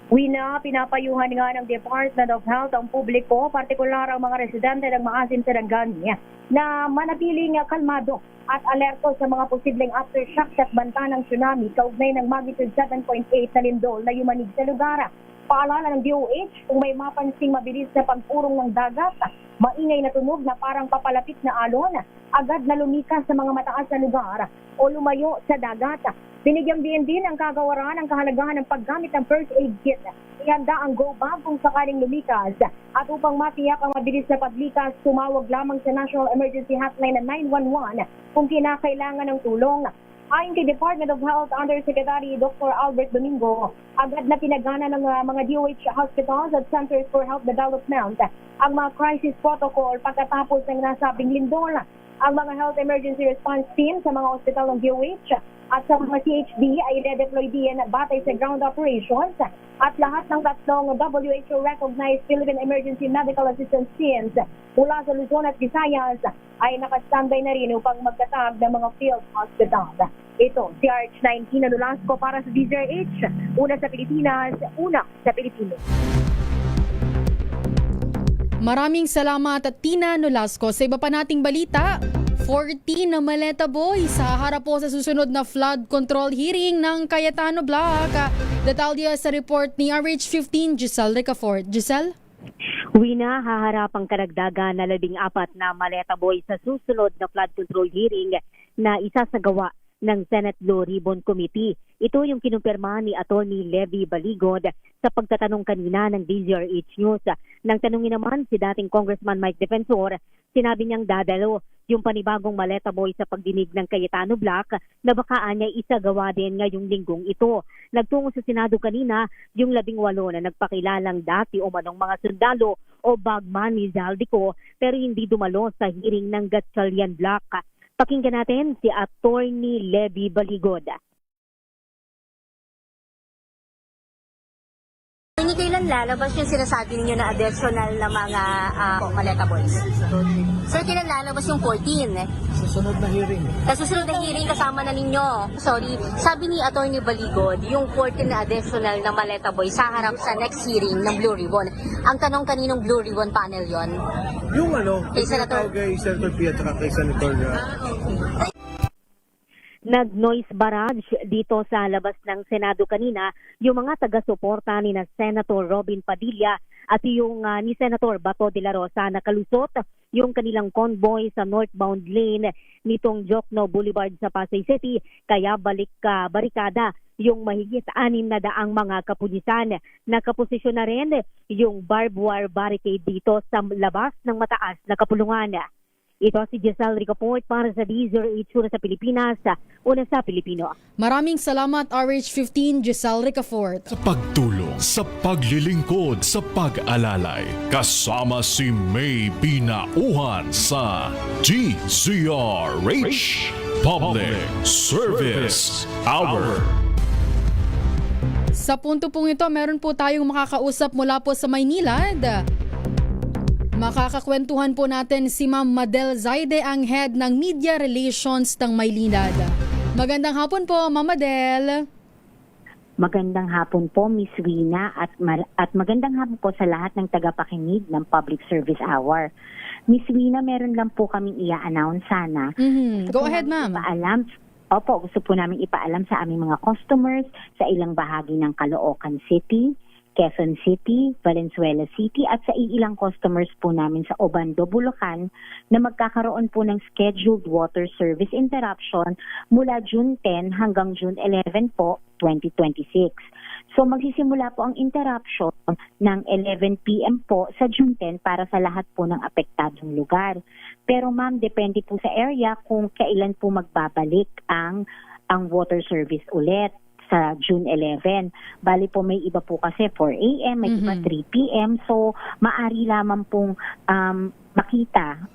S15: Pinapayuhan nga ng Department of Health ang publiko, partikular ang mga residente ng Maasim Sarangani, na manatiling kalmado at alerto sa mga posibleng aftershocks at banta ng tsunami kaugnay ng magnitude 7.8 na lindol na yumanig sa lugar. Paalala ng DOH, kung may mapansing mabilis na pagpurong ng dagat, maingay na tunog na parang papalapit na alon, agad na lumikas sa mga mataas na lugar o lumayo sa dagat. Binigyang din ang kagawaran ng kahalagahan ng paggamit ng first aid kit. Ihanda ang go bag kung sakaling lumikas. At upang matiyak ang mabilis na paglikas, tumawag lamang sa National Emergency Hotline na 911 kung kinakailangan ng tulong. Ayon kay Department of Health Undersecretary Dr. Albert Domingo, agad na pinagana ng mga DOH hospitals at Centers for Health Development ang mga crisis protocol pagkatapos ng nasabing lindol. Ang mga health emergency response team sa mga ospital ng DOH at sa mga CHD ay redeploy din batay sa ground operations at lahat ng tatlong WHO-recognized Philippine Emergency Medical Assistance Teams mula sa Luzon at Visayas ay nakastandby na rin upang magtatag ng mga field hospital. Ito, si RH9 Tina Nolasco para sa DZRH, una sa Pilipinas, una sa Pilipino.
S11: Maraming salamat at Tina Nolasco. Sa iba pa nating balita, 14 na Maleta Boys haharap po sa susunod na flood control hearing ng Cayetano Black. Detalye sa report ni RH15 Giselle Ricafort. Giselle?
S16: Haharap ang karagdagan na 14 na Maleta Boys sa susunod na flood control hearing na isasagawa ng Senate Blue Ribbon Committee. Ito yung kinumpirma ni Attorney Levy Baligod sa pagtatanong kanina ng DZRH News. Nang tanungin naman si dating Congressman Mike Defensor, sinabi niyang dadalo yung panibagong maleta boy sa pagdinig ng Cayetano Black na baka niya isagawa din ngayong linggong ito. Nagtungo sa Senado kanina yung 18 na nagpakilalang dati o manong mga sundalo o bagman ni Zaldico pero hindi dumalo sa hearing ng Gatchalian Black. Pakinggan natin si Attorney Levy Baligod.
S3: Hindi kailan lalabas yung sinasabi ninyo na additional na mga maleta boys? Sir, kailan lalabas yung 14?
S24: Susunod na hearing.
S3: Sa susunod na hearing kasama na ninyo. Sorry, sabi ni Attorney Baligod, yung 14 na additional na maleta boys sa harap sa next hearing ng Blue Ribbon. Ang tanong kaninong Blue Ribbon panel yon?
S24: Yung
S3: kay Senator
S24: Pia at kay Senator
S16: Nag-noise barrage dito sa labas ng Senado kanina yung mga taga-suporta ni na Senator Robin Padilla at yung ni Senator Bato de la Rosa na kalusot yung kanilang convoy sa northbound lane nitong Jokno Boulevard sa Pasay City kaya barikada yung mahigit 600 mga kapulisan. Nakaposisyon na rin yung barbed wire barricade dito sa labas ng mataas na kapulungan. Ito si Giselle Ricaport para sa DZRH sa Pilipinas, una sa Pilipino.
S11: Maraming salamat RH15 Giselle Ricaport.
S10: Sa pagtulong, sa paglilingkod, sa pag-alalay, kasama si May Pinauhan sa DZRH Public Service Hour.
S11: Sa punto pong ito, meron po tayong makakausap mula po sa Maynilad. Makakakwentuhan po natin si Ma'am Madel Zaide, ang head ng Media Relations ng Maynilad. Magandang hapon po, Ma'am Madel.
S16: Magandang hapon po, Miss Wina, at magandang hapon po sa lahat ng tagapakinig ng Public Service Hour. Miss Wina, meron lang po kaming i-announce sana.
S11: Go ahead, ma'am.
S16: Gusto po namin ipaalam sa aming mga customers sa ilang bahagi ng Caloocan City, Quezon City, Valenzuela City at sa ilang customers po namin sa Obando, Bulacan na magkakaroon po ng scheduled water service interruption mula June 10 hanggang June 11 po, 2026. So magsisimula po ang interruption ng 11 p.m. po sa June 10 para sa lahat po ng apektadong lugar. Pero ma'am, depende po sa area kung kailan po magbabalik ang water service ulit sa June 11. Bali po may iba po kasi 4 a.m., may iba 3 p.m. So maari lamang pong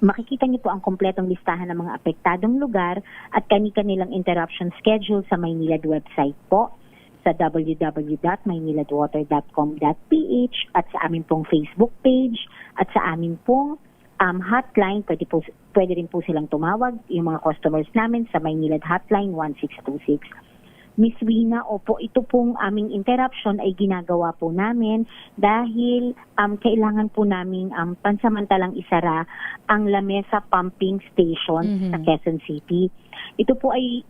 S16: makikita niyo po ang kompletong listahan ng mga apektadong lugar at kani-kanilang interruption schedule sa Maynilad website po sa www.mayniladwater.com.ph at sa aming pong Facebook page at sa aming pong hotline. Pwede rin po silang tumawag yung mga customers namin sa Maynilad Hotline 1626. Miss Wina, opo, ito pong aming interruption ay ginagawa po namin dahil kailangan po namin pansamantalang isara ang Lamesa Pumping Station sa Quezon City. Ito po ay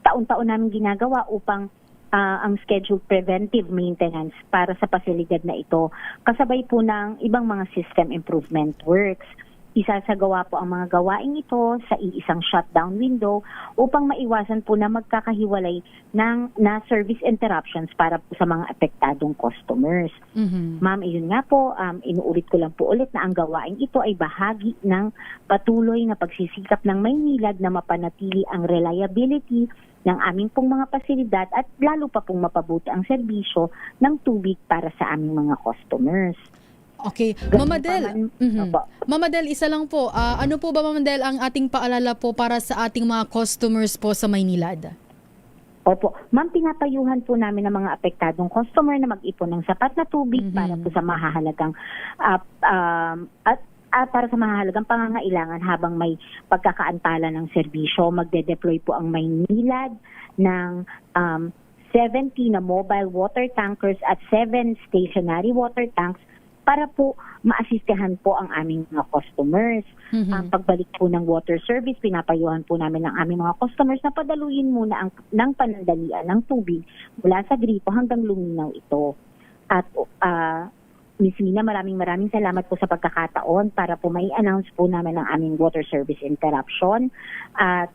S16: taon-taon namin ginagawa upang ang scheduled preventive maintenance para sa pasilidad na ito. Kasabay po ng ibang mga system improvement works. Isasagawa po ang mga gawain ito sa iisang shutdown window upang maiwasan po na magkakahiwalay na service interruptions para po sa mga apektadong customers. Ma'am, iyon nga po, inuulit ko lang po ulit na ang gawain ito ay bahagi ng patuloy na pagsisikap ng Maynilad na mapanatili ang reliability ng aming pong mga pasilidad at lalo pa pong mapabuti ang serbisyo ng tubig para sa aming mga customers.
S11: Okay. Ma'am Madel, isa lang po. Ano po ba, Ma'am Madel, ang ating paalala po para sa ating mga customers po sa Maynilad?
S16: Opo. Ma'am, pinapayuhan po namin ng mga apektadong customer na mag-ipon ng sapat na tubig para po sa mahahalagang para sa mahahalagang pangangailangan habang may pagkakaantala ng serbisyo. Magde-deploy po ang Maynilad ng 70 na mobile water tankers at 7 stationary water tanks para po maasistehan po ang aming mga customers. Ang pagbalik po ng water service, pinapayuhan po namin ng aming mga customers na padaluyin muna ng panandalian ng tubig mula sa gripo hanggang luminaw ito. At Ms. Mina, maraming salamat po sa pagkakataon para po mai-announce po namin ang aming water service interruption. At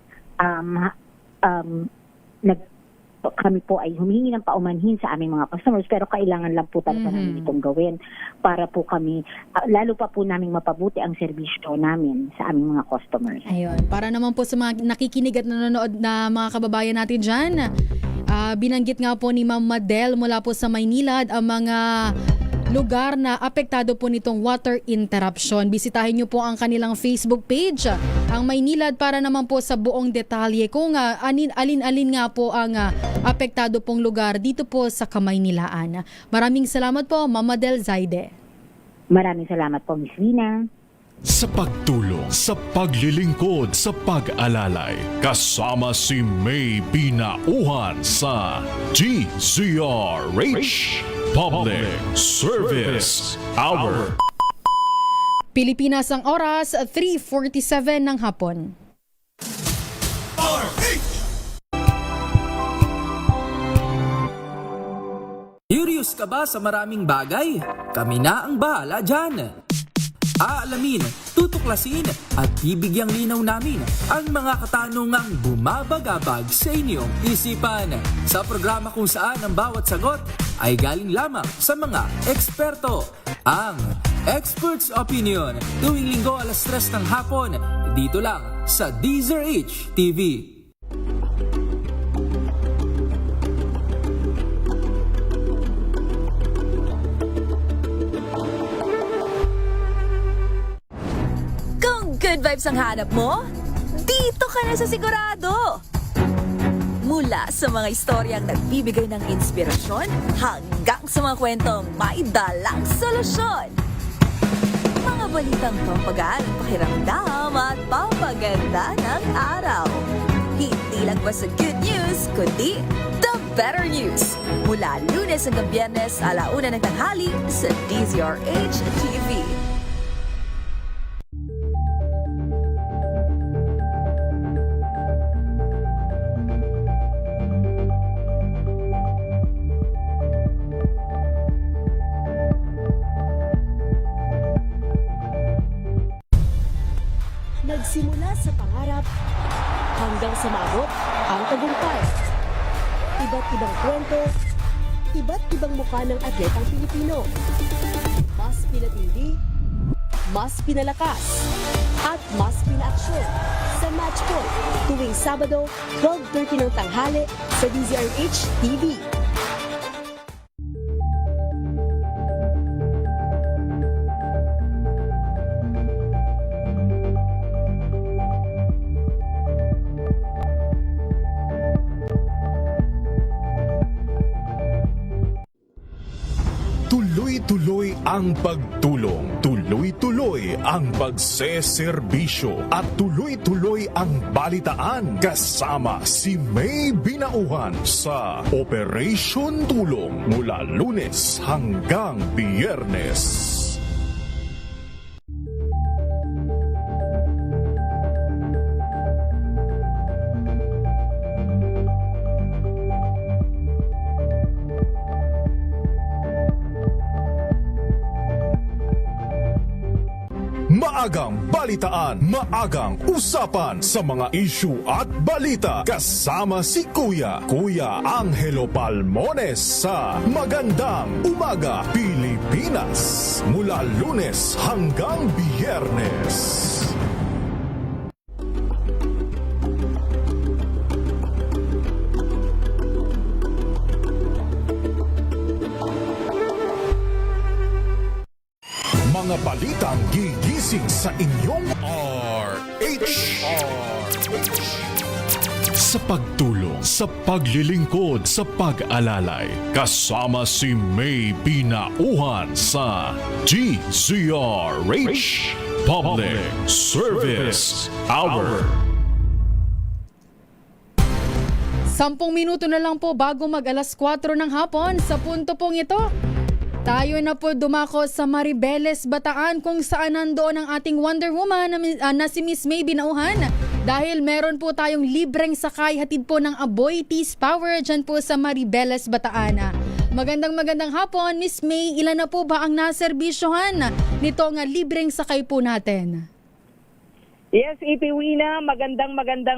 S16: kami po ay humihingi ng paumanhin sa aming mga customers, pero kailangan lang po talaga namin itong gawin para po kami, lalo pa po namin mapabuti ang serbisyo namin sa aming mga customers.
S11: Ayun, para naman po sa mga nakikinig at nanonood na mga kababayan natin dyan, binanggit nga po ni Ma'am Madel mula po sa Maynilad ang mga lugar na apektado po nitong water interruption. Bisitahin niyo po ang kanilang Facebook page, ang Maynilad, para naman po sa buong detalye kung alin-alin nga po ang apektado pong lugar dito po sa Kamaynilaan. Maraming salamat po, Ma'am Madel Zaide.
S16: Maraming salamat po, Miss Rina.
S10: Sa pagtulong, sa paglilingkod, sa pag-alalay, kasama si May Binauhan sa DZRH Public Service Hour.
S11: Pilipinas ang oras, 3:47 ng hapon.
S4: Curious ka ba sa maraming bagay? Kami na ang bahala dyan. Aalamin, tutuklasin at bibigyang linaw namin ang mga katanungang bumabagabag sa inyong isipan. Sa programa kung saan ang bawat sagot ay galing lamang sa mga eksperto. Ang Expert's Opinion, tuwing linggo 3:00 ng hapon, dito lang sa DZRH TV.
S2: Good vibes ang hanap mo? Dito ka na sa sigurado! Mula sa mga istoryang nagbibigay ng inspirasyon hanggang sa mga kwentong may dalang solusyon. Mga balitang pampagaan, pakiramdam at papaganda ng araw. Hindi lang ba sa good news, kundi the better news. Mula Lunes hanggang Biyernes, 1:00 ng tanghali sa DZRH TV.
S6: Nagsimula sa pangarap hanggang sa maabot ang tagumpay. Iba't ibang kwento, iba't ibang mukha ng atletang Pilipino. Mas pinatindi, mas pinalakas, at mas pinaaksyon sa Match Point tuwing Sabado, 12:30 ng tanghali sa DZRH TV.
S10: Tuloy-tuloy ang pagtulong, tuloy-tuloy ang pagseserbisyo at tuloy-tuloy ang balitaan kasama si May Binauhan sa Operation Tulong mula Lunes hanggang Biyernes. Maagang balitaan, maagang usapan sa mga issue at balita kasama si Kuya Angelo Palmones sa Magandang Umaga Pilipinas mula Lunes hanggang Biyernes. Mga balitang gigising sa inyong RH. Sa pagtulong, sa paglilingkod, sa pag-alalay, kasama si May Binauhan sa DZRH Public Service Hour.
S11: 10 minuto na lang po bago mag-4:00 ng hapon. Sa punto pong ito, tayo na po dumako sa Maribeles, Bataan, kung saan nandoon ang ating Wonder Woman na si Miss May Binauhan. Dahil meron po tayong libreng sakay, hatid po ng Aboy Teas Power dyan po sa Maribeles, Bataan. Magandang hapon, Miss May. Ilan na po ba ang naserbisyohan nitong libreng sakay po natin?
S7: Yes, Ipiwina, magandang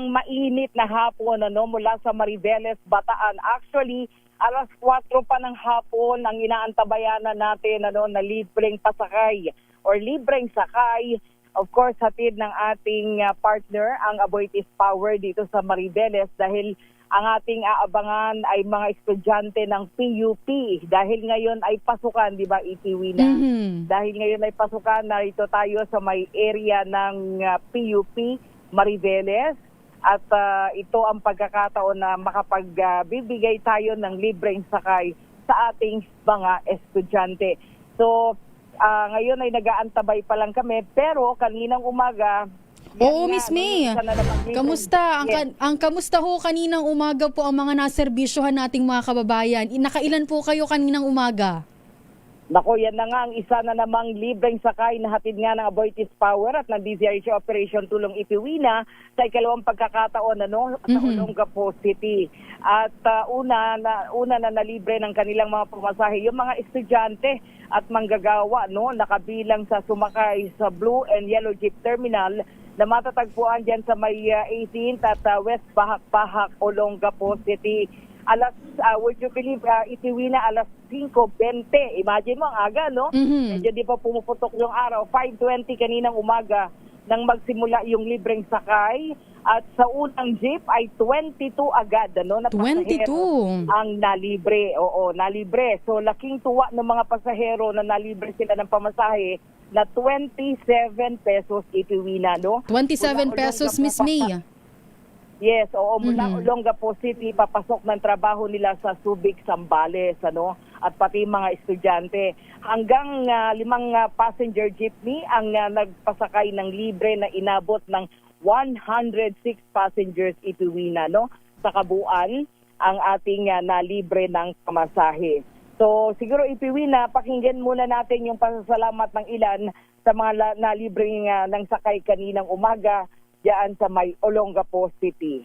S7: mainit na hapon mula sa Maribeles, Bataan. Actually, alas 4 pa ng hapon ang inaantabayanan natin na libreng pasakay or libreng sakay. Of course, hatid ng ating partner, ang Aboitiz Power dito sa Maribeles dahil ang ating aabangan ay mga estudyante ng PUP dahil ngayon ay pasukan, di ba, Ipiwina? Dahil ngayon ay pasukan, narito tayo sa may area ng PUP, Maribeles. At ito ang pagkakataon na makapagbibigay tayo ng libreng sakay sa ating mga estudyante. So, ngayon ay nag-aantabay pa lang kami, pero kaninang umaga,
S11: oo, Miss May. Kamusta? Ang kamusta ho kaninang umaga po ang mga naserbisyohan nating mga kababayan? Nakailan po kayo kaninang umaga?
S7: Nako, yan na nga ang isa na namang libreng sakay na hatid nga ng Aboitiz Power at ng DZRH Operation Tulong Ipiwina sa ikalawang pagkakataon sa Olongapo City. At una na nalibre ng kanilang mga pumasahe yung mga estudyante at manggagawa nakabilang sa sumakay sa Blue and Yellow Jeep Terminal na matatagpuan dyan sa may 18th at West Bahak-Bahak, Olongapo City. Would you believe, Ipiwina, alas 5:20. Imagine mo, ang aga, no? Medyo di pa pumuputok yung araw. 5:20 kaninang umaga nang magsimula yung libreng sakay. At sa unang jeep ay 22 agad, na pasahero ang nalibre. Oo, nalibre. So, laking tuwa ng mga pasahero na nalibre sila ng pamasahe na 27 pesos, Ipiwina, no?
S11: 27 pesos, Miss May.
S7: Yes, oo, mula Olongapo City, papasok ng trabaho nila sa Subic, Zambales, at pati mga estudyante. Hanggang 5 passenger jeepney ang nagpasakay ng libre na inabot ng 106 passengers, Ipiwina, sa kabuuan ang ating nalibre ng pamasahe. So siguro, Ipiwina, pakinggan muna natin yung pasasalamat ng ilan sa mga nalibre ng sakay kaninang umaga diyan sa may Olongapo City.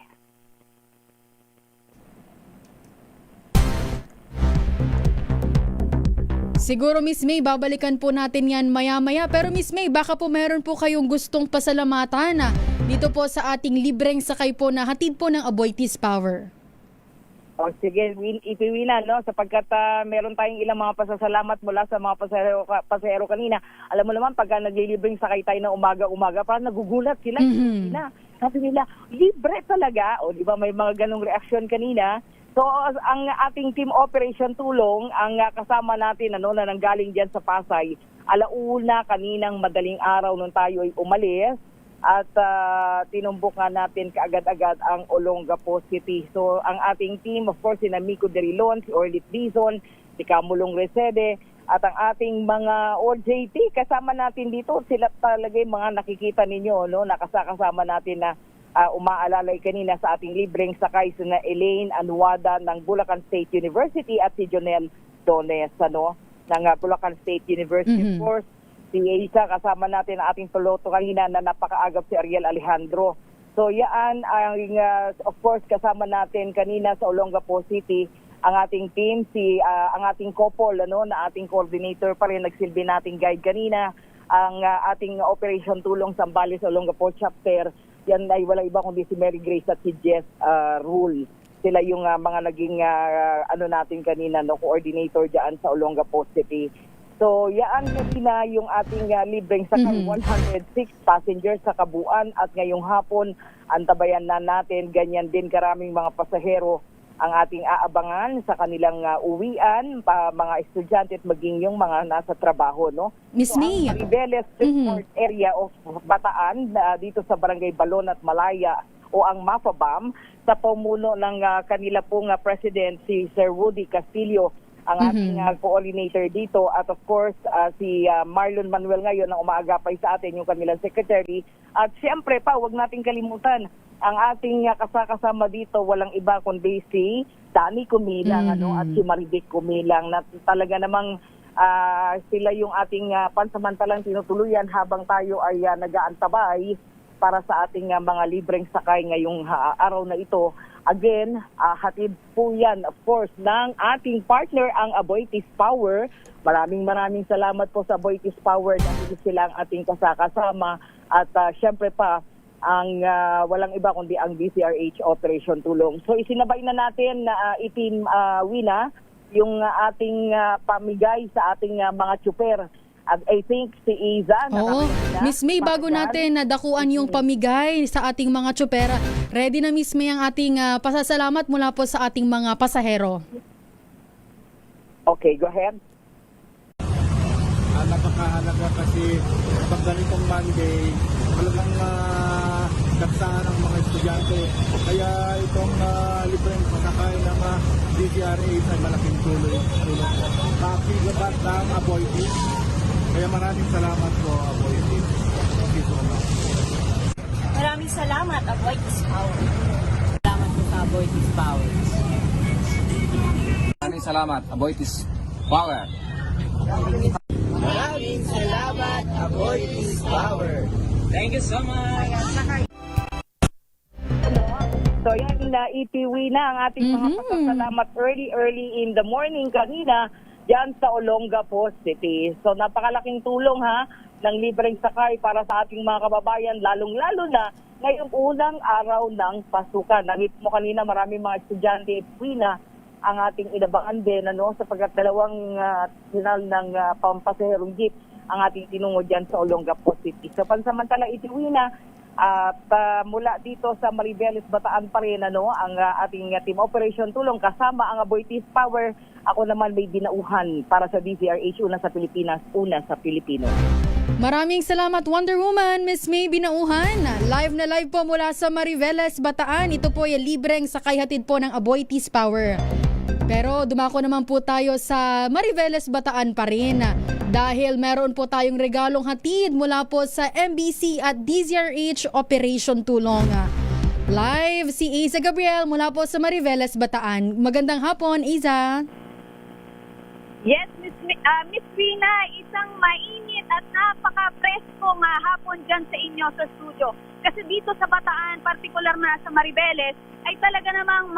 S11: Siguro, Miss May, babalikan po natin yan maya-maya. Pero Miss May, baka po meron po kayong gustong pasalamatan dito po sa ating libreng sakay po na hatid po ng Aboitiz Power.
S7: O sige, Ipiwina, sapagkat meron tayong ilang mga pasasalamat mula sa mga pasahero kanina. Alam mo naman, pag naglilibreng sakay tayo na umaga-umaga, parang nagugulat sila. Sabi nila, libre talaga. O di ba, may mga ganong reaksyon kanina. So, ang ating team operation tulong, ang kasama natin na nanggaling dyan sa Pasay, alauna kaninang madaling araw nung tayo ay umalis. At tinumbok nga natin kaagad-agad ang Olongapo City. So ang ating team, of course, si Mico Derilon, si Orlit Dizon, si Camulong Resede, at ang ating mga OJT, kasama natin dito. Sila talaga yung mga nakikita ninyo, nakasama natin na umaalalay kanina sa ating libreng sakay na Elaine Anuada ng Bulacan State University at si Jonel Dones ng Bulacan State University. Of course, si Isa, kasama natin ang ating piloto kanina na napakaagap si Ariel Alejandro. So yan, of course, kasama natin kanina sa Olongapo City ang ating team, ang ating couple, na ating coordinator pa rin, nagsilbi nating guide kanina, ang ating Operation Tulong Zambales Olongapo Chapter. Yan ay wala iba kundi si Mary Grace at si Jess Rule. Sila yung mga naging natin kanina, coordinator dyan sa Olongapo City. So, yaan kanina yung ating libreng sakay, 106 passengers sa kabuuan at ngayong hapon, antabayan na natin, ganyan din karaming mga pasahero ang ating aabangan sa kanilang uwian, mga estudyante at maging yung mga nasa trabaho,
S11: Miss May.
S7: Ang Maribeles Resort Area of Bataan, dito sa Barangay Balon at Malaya, o ang MAFABAM, sa pamuno ng kanila pong President, si Sir Woody Castillo, ang ating coordinator dito, at of course si Marlon Manuel ngayon ang umaagapay sa atin, yung kanilang secretary. At siyempre pa, wag nating kalimutan ang ating kasama dito, walang iba kundi si Danny Kumilang at si Marivic Kumilang, na talaga namang sila yung ating pansamantalang tinutuluyan habang tayo ay nag-aantabay para sa ating mga libreng sakay ngayong araw na ito. Again, hatid po yan, of course, ng ating partner, ang Aboitiz Power. Maraming salamat po sa Aboitiz Power dahil sila ang ating kasama. At syempre pa, ang walang iba kundi ang DZRH Operation Tulong. So isinabay na natin na Team Wina yung ating pamigay sa ating mga tsuper. At I think si Iza
S11: Oo. Miss May, bago natin nadakuan yung pamigay sa ating mga tsupera, ready na Miss May ang ating pasasalamat mula po sa ating mga pasahero.
S7: Okay, go ahead.
S24: Napakahalaga kasi pag ganitong Monday, talagang kapsahan ang mga estudyante. Kaya itong libreng pasakay ng DZRH ay malaking tulong. Kapigabat ng Aboitiz. Kaya maraming salamat po, Aboitiz. Thank you so much.
S15: Maraming salamat, Aboitiz Power.
S17: Salamat po sa Aboitiz Power.
S18: Maraming salamat, Aboitiz Power.
S24: Maraming salamat, Aboitiz Power.
S18: Thank you so much.
S7: So yan, ipiwi na ang ating mga pasasalamat early in the morning kanina dyan sa Olongapo City. So napakalaking tulong ng libreng sakay para sa ating mga kababayan, lalong-lalo na ngayong unang araw ng pasukan. Nakita mo kanina maraming mga estudyante ipiwi na ang ating inabangan din sapagkat dalawang final ng pampasaherong jeep ang ating tinungod dyan sa Olongapo City. So pansamantala itiwi na at mula dito sa Maribeles, Bataan pa rin ang ating team operation tulong kasama ang Aboitiz Power. Ako naman may dinauhan para sa DZRH, una sa Pilipinas, una sa Pilipino.
S11: Maraming salamat Wonder Woman, Miss May Binauhan. Live na live po mula sa Maribeles, Bataan. Ito po yung libreng sakay hatid po ng Aboitiz Power. Pero dumako naman po tayo sa Maribeles, Bataan pa rin. Dahil meron po tayong regalong hatid mula po sa MBC at DZRH Operation Tulong. Live si Iza Gabriel mula po sa Mariveles, Bataan. Magandang hapon, Iza.
S19: Yes, Miss Rina, isang mainit at napaka-preskong hapon dyan sa inyo sa studio. Kasi dito sa Bataan, partikular na sa Maribeles, ay talaga namang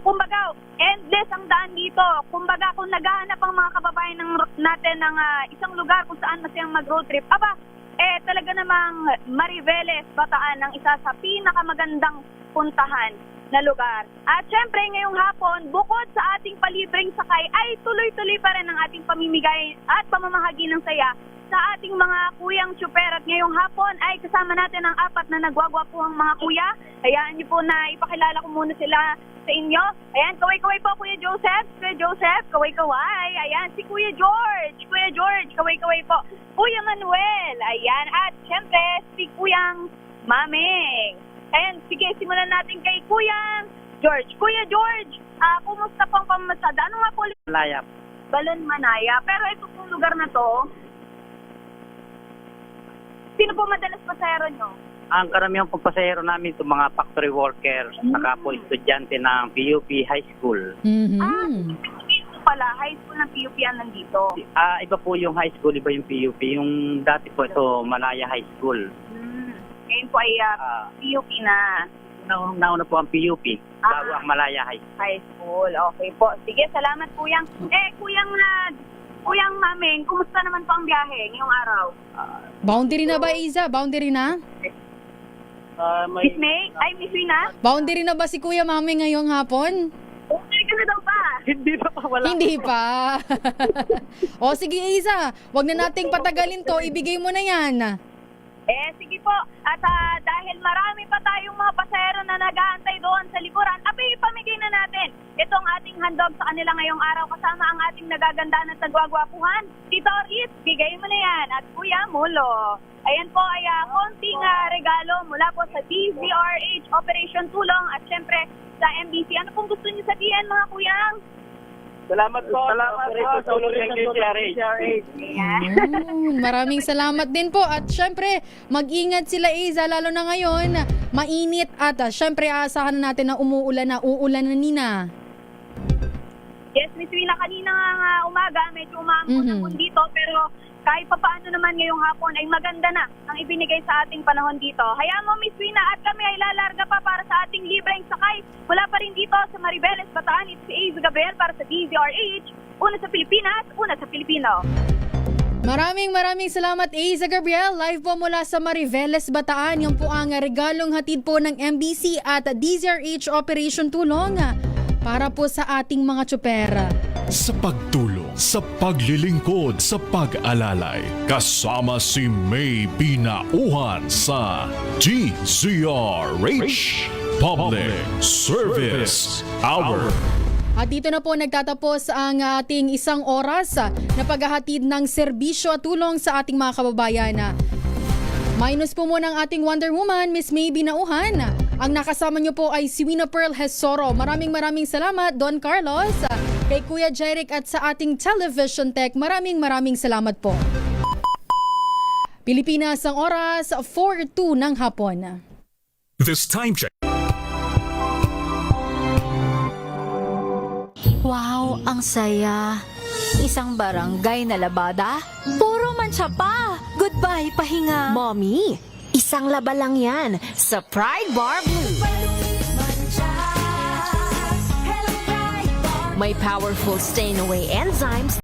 S19: kumbaga, endless ang daan dito. Kumbaga, kung naghahanap ang mga kababayan natin ng isang lugar kung saan masayang mag-road trip, talaga namang Mariveles, Bataan ang isa sa pinakamagandang puntahan na lugar. At syempre, ngayong hapon, bukod sa ating palibreng sakay, ay tuloy-tuloy pa rin ang ating pamimigay at pamamahagi ng saya sa ating mga kuyang tsuper. At ngayong hapon ay kasama natin ang 4 na nagwagwapuhang mga kuya. Hayaan niyo po na ipakilala ko muna sila sa inyo. Ayan, kaway-kaway po, Kuya Joseph. Kuya Joseph, kaway-kaway. Ayan, si Kuya George. Kuya George, kaway-kaway po. Kuya Manuel. Ayan, at syempre, si Kuyang Maming. Ayan, sige, simulan natin kay Kuya George. Kuya George, kumusta po ang pamamasada? Ano nga po?
S20: Malaya.
S19: Balon Manaya. Pero ito pong lugar na to, sino po madalas pasahero nyo?
S20: Ang karamihan pong pasahero namin ito mga factory workers, saka po estudyante ng PUP High School.
S19: Dito pala, high school ng PUP ang nandito.
S20: Iba po yung high school, iba yung PUP. Yung dati po ito, Malaya High School.
S19: Ngayon po ay PUP na.
S20: Nauna po ang PUP, bago ang Malaya High School.
S19: High School, okay po. Sige, salamat Kuyang. Kuyang Maming, kumusta naman po ang biyahe ngayong araw?
S11: Boundary na ba, Iza? Boundary na?
S19: Miss May? Ay, Miss Rina?
S11: Boundary na ba si Kuya Mami ngayong hapon?
S19: Okay ka na daw ba?
S20: Hindi pa wala.
S11: Hindi pa. O sige, Iza, wag na nating patagalin to. Ibigay mo na yan.
S19: Sige po. At dahil marami pa tayong mga pasahero na nag-aantay doon sa likuran, ipamigay na natin itong ating handog sa kanila ngayong araw kasama ang ating nagagandaan at nagwagwapuhan. Tito Oris, bigay mo na yan. At Kuya Mulo. Ayan po ay konting regalo mula po sa DZRH Operation Tulong at syempre sa MBC. Ano pong gusto niyo sabihin mga kuyang?
S20: Salamat po. Salamat po sa tulong ng DZRH.
S11: Maraming salamat din po. At syempre, mag-ingat sila Iza, lalo na ngayon, mainit at syempre aasahan natin na uulan na nina.
S19: Yes, Miss Rina, kanina umaga, medyo umambon dito, pero kahit papaano naman ngayong hapon ay maganda na ang ibinigay sa ating panahon dito. Hayaan mo, Miss Rina, at kami ay lalarga pa para sa ating libreng sakay. Mula pa rin dito sa Maribeles, Bataan, it's si Ace Gabriel para sa DZRH. Una sa Pilipinas, una sa Pilipino.
S11: Maraming salamat, Aiza Gabriel. Live po mula sa Mariveles, Bataan. Yan po ang regalong hatid po ng MBC at DZRH Operation Tulong para po sa ating mga tsuper.
S10: Sa pagtulong, sa paglilingkod, sa pag-alalay, kasama si May Binauhan sa DZRH Public Service Hour.
S11: At dito na po nagtatapos ang ating isang oras na paghahatid ng serbisyo at tulong sa ating mga kababayan. Minus po muna ang ating Wonder Woman, Miss May Binauhan. Ang nakasama niyo po ay si Wina Pearl Hesoro. Maraming salamat, Don Carlos, kay Kuya Jeric at sa ating television tech. Maraming salamat po. Pilipinas ang oras, 4:02 ng hapon.
S10: This time check.
S2: Wow, ang saya. Isang barangay na labada, puro mancha pa. Goodbye, pahinga.
S8: Mommy, isang laba lang yan sa Pride Bar Blue. May powerful stain-away enzymes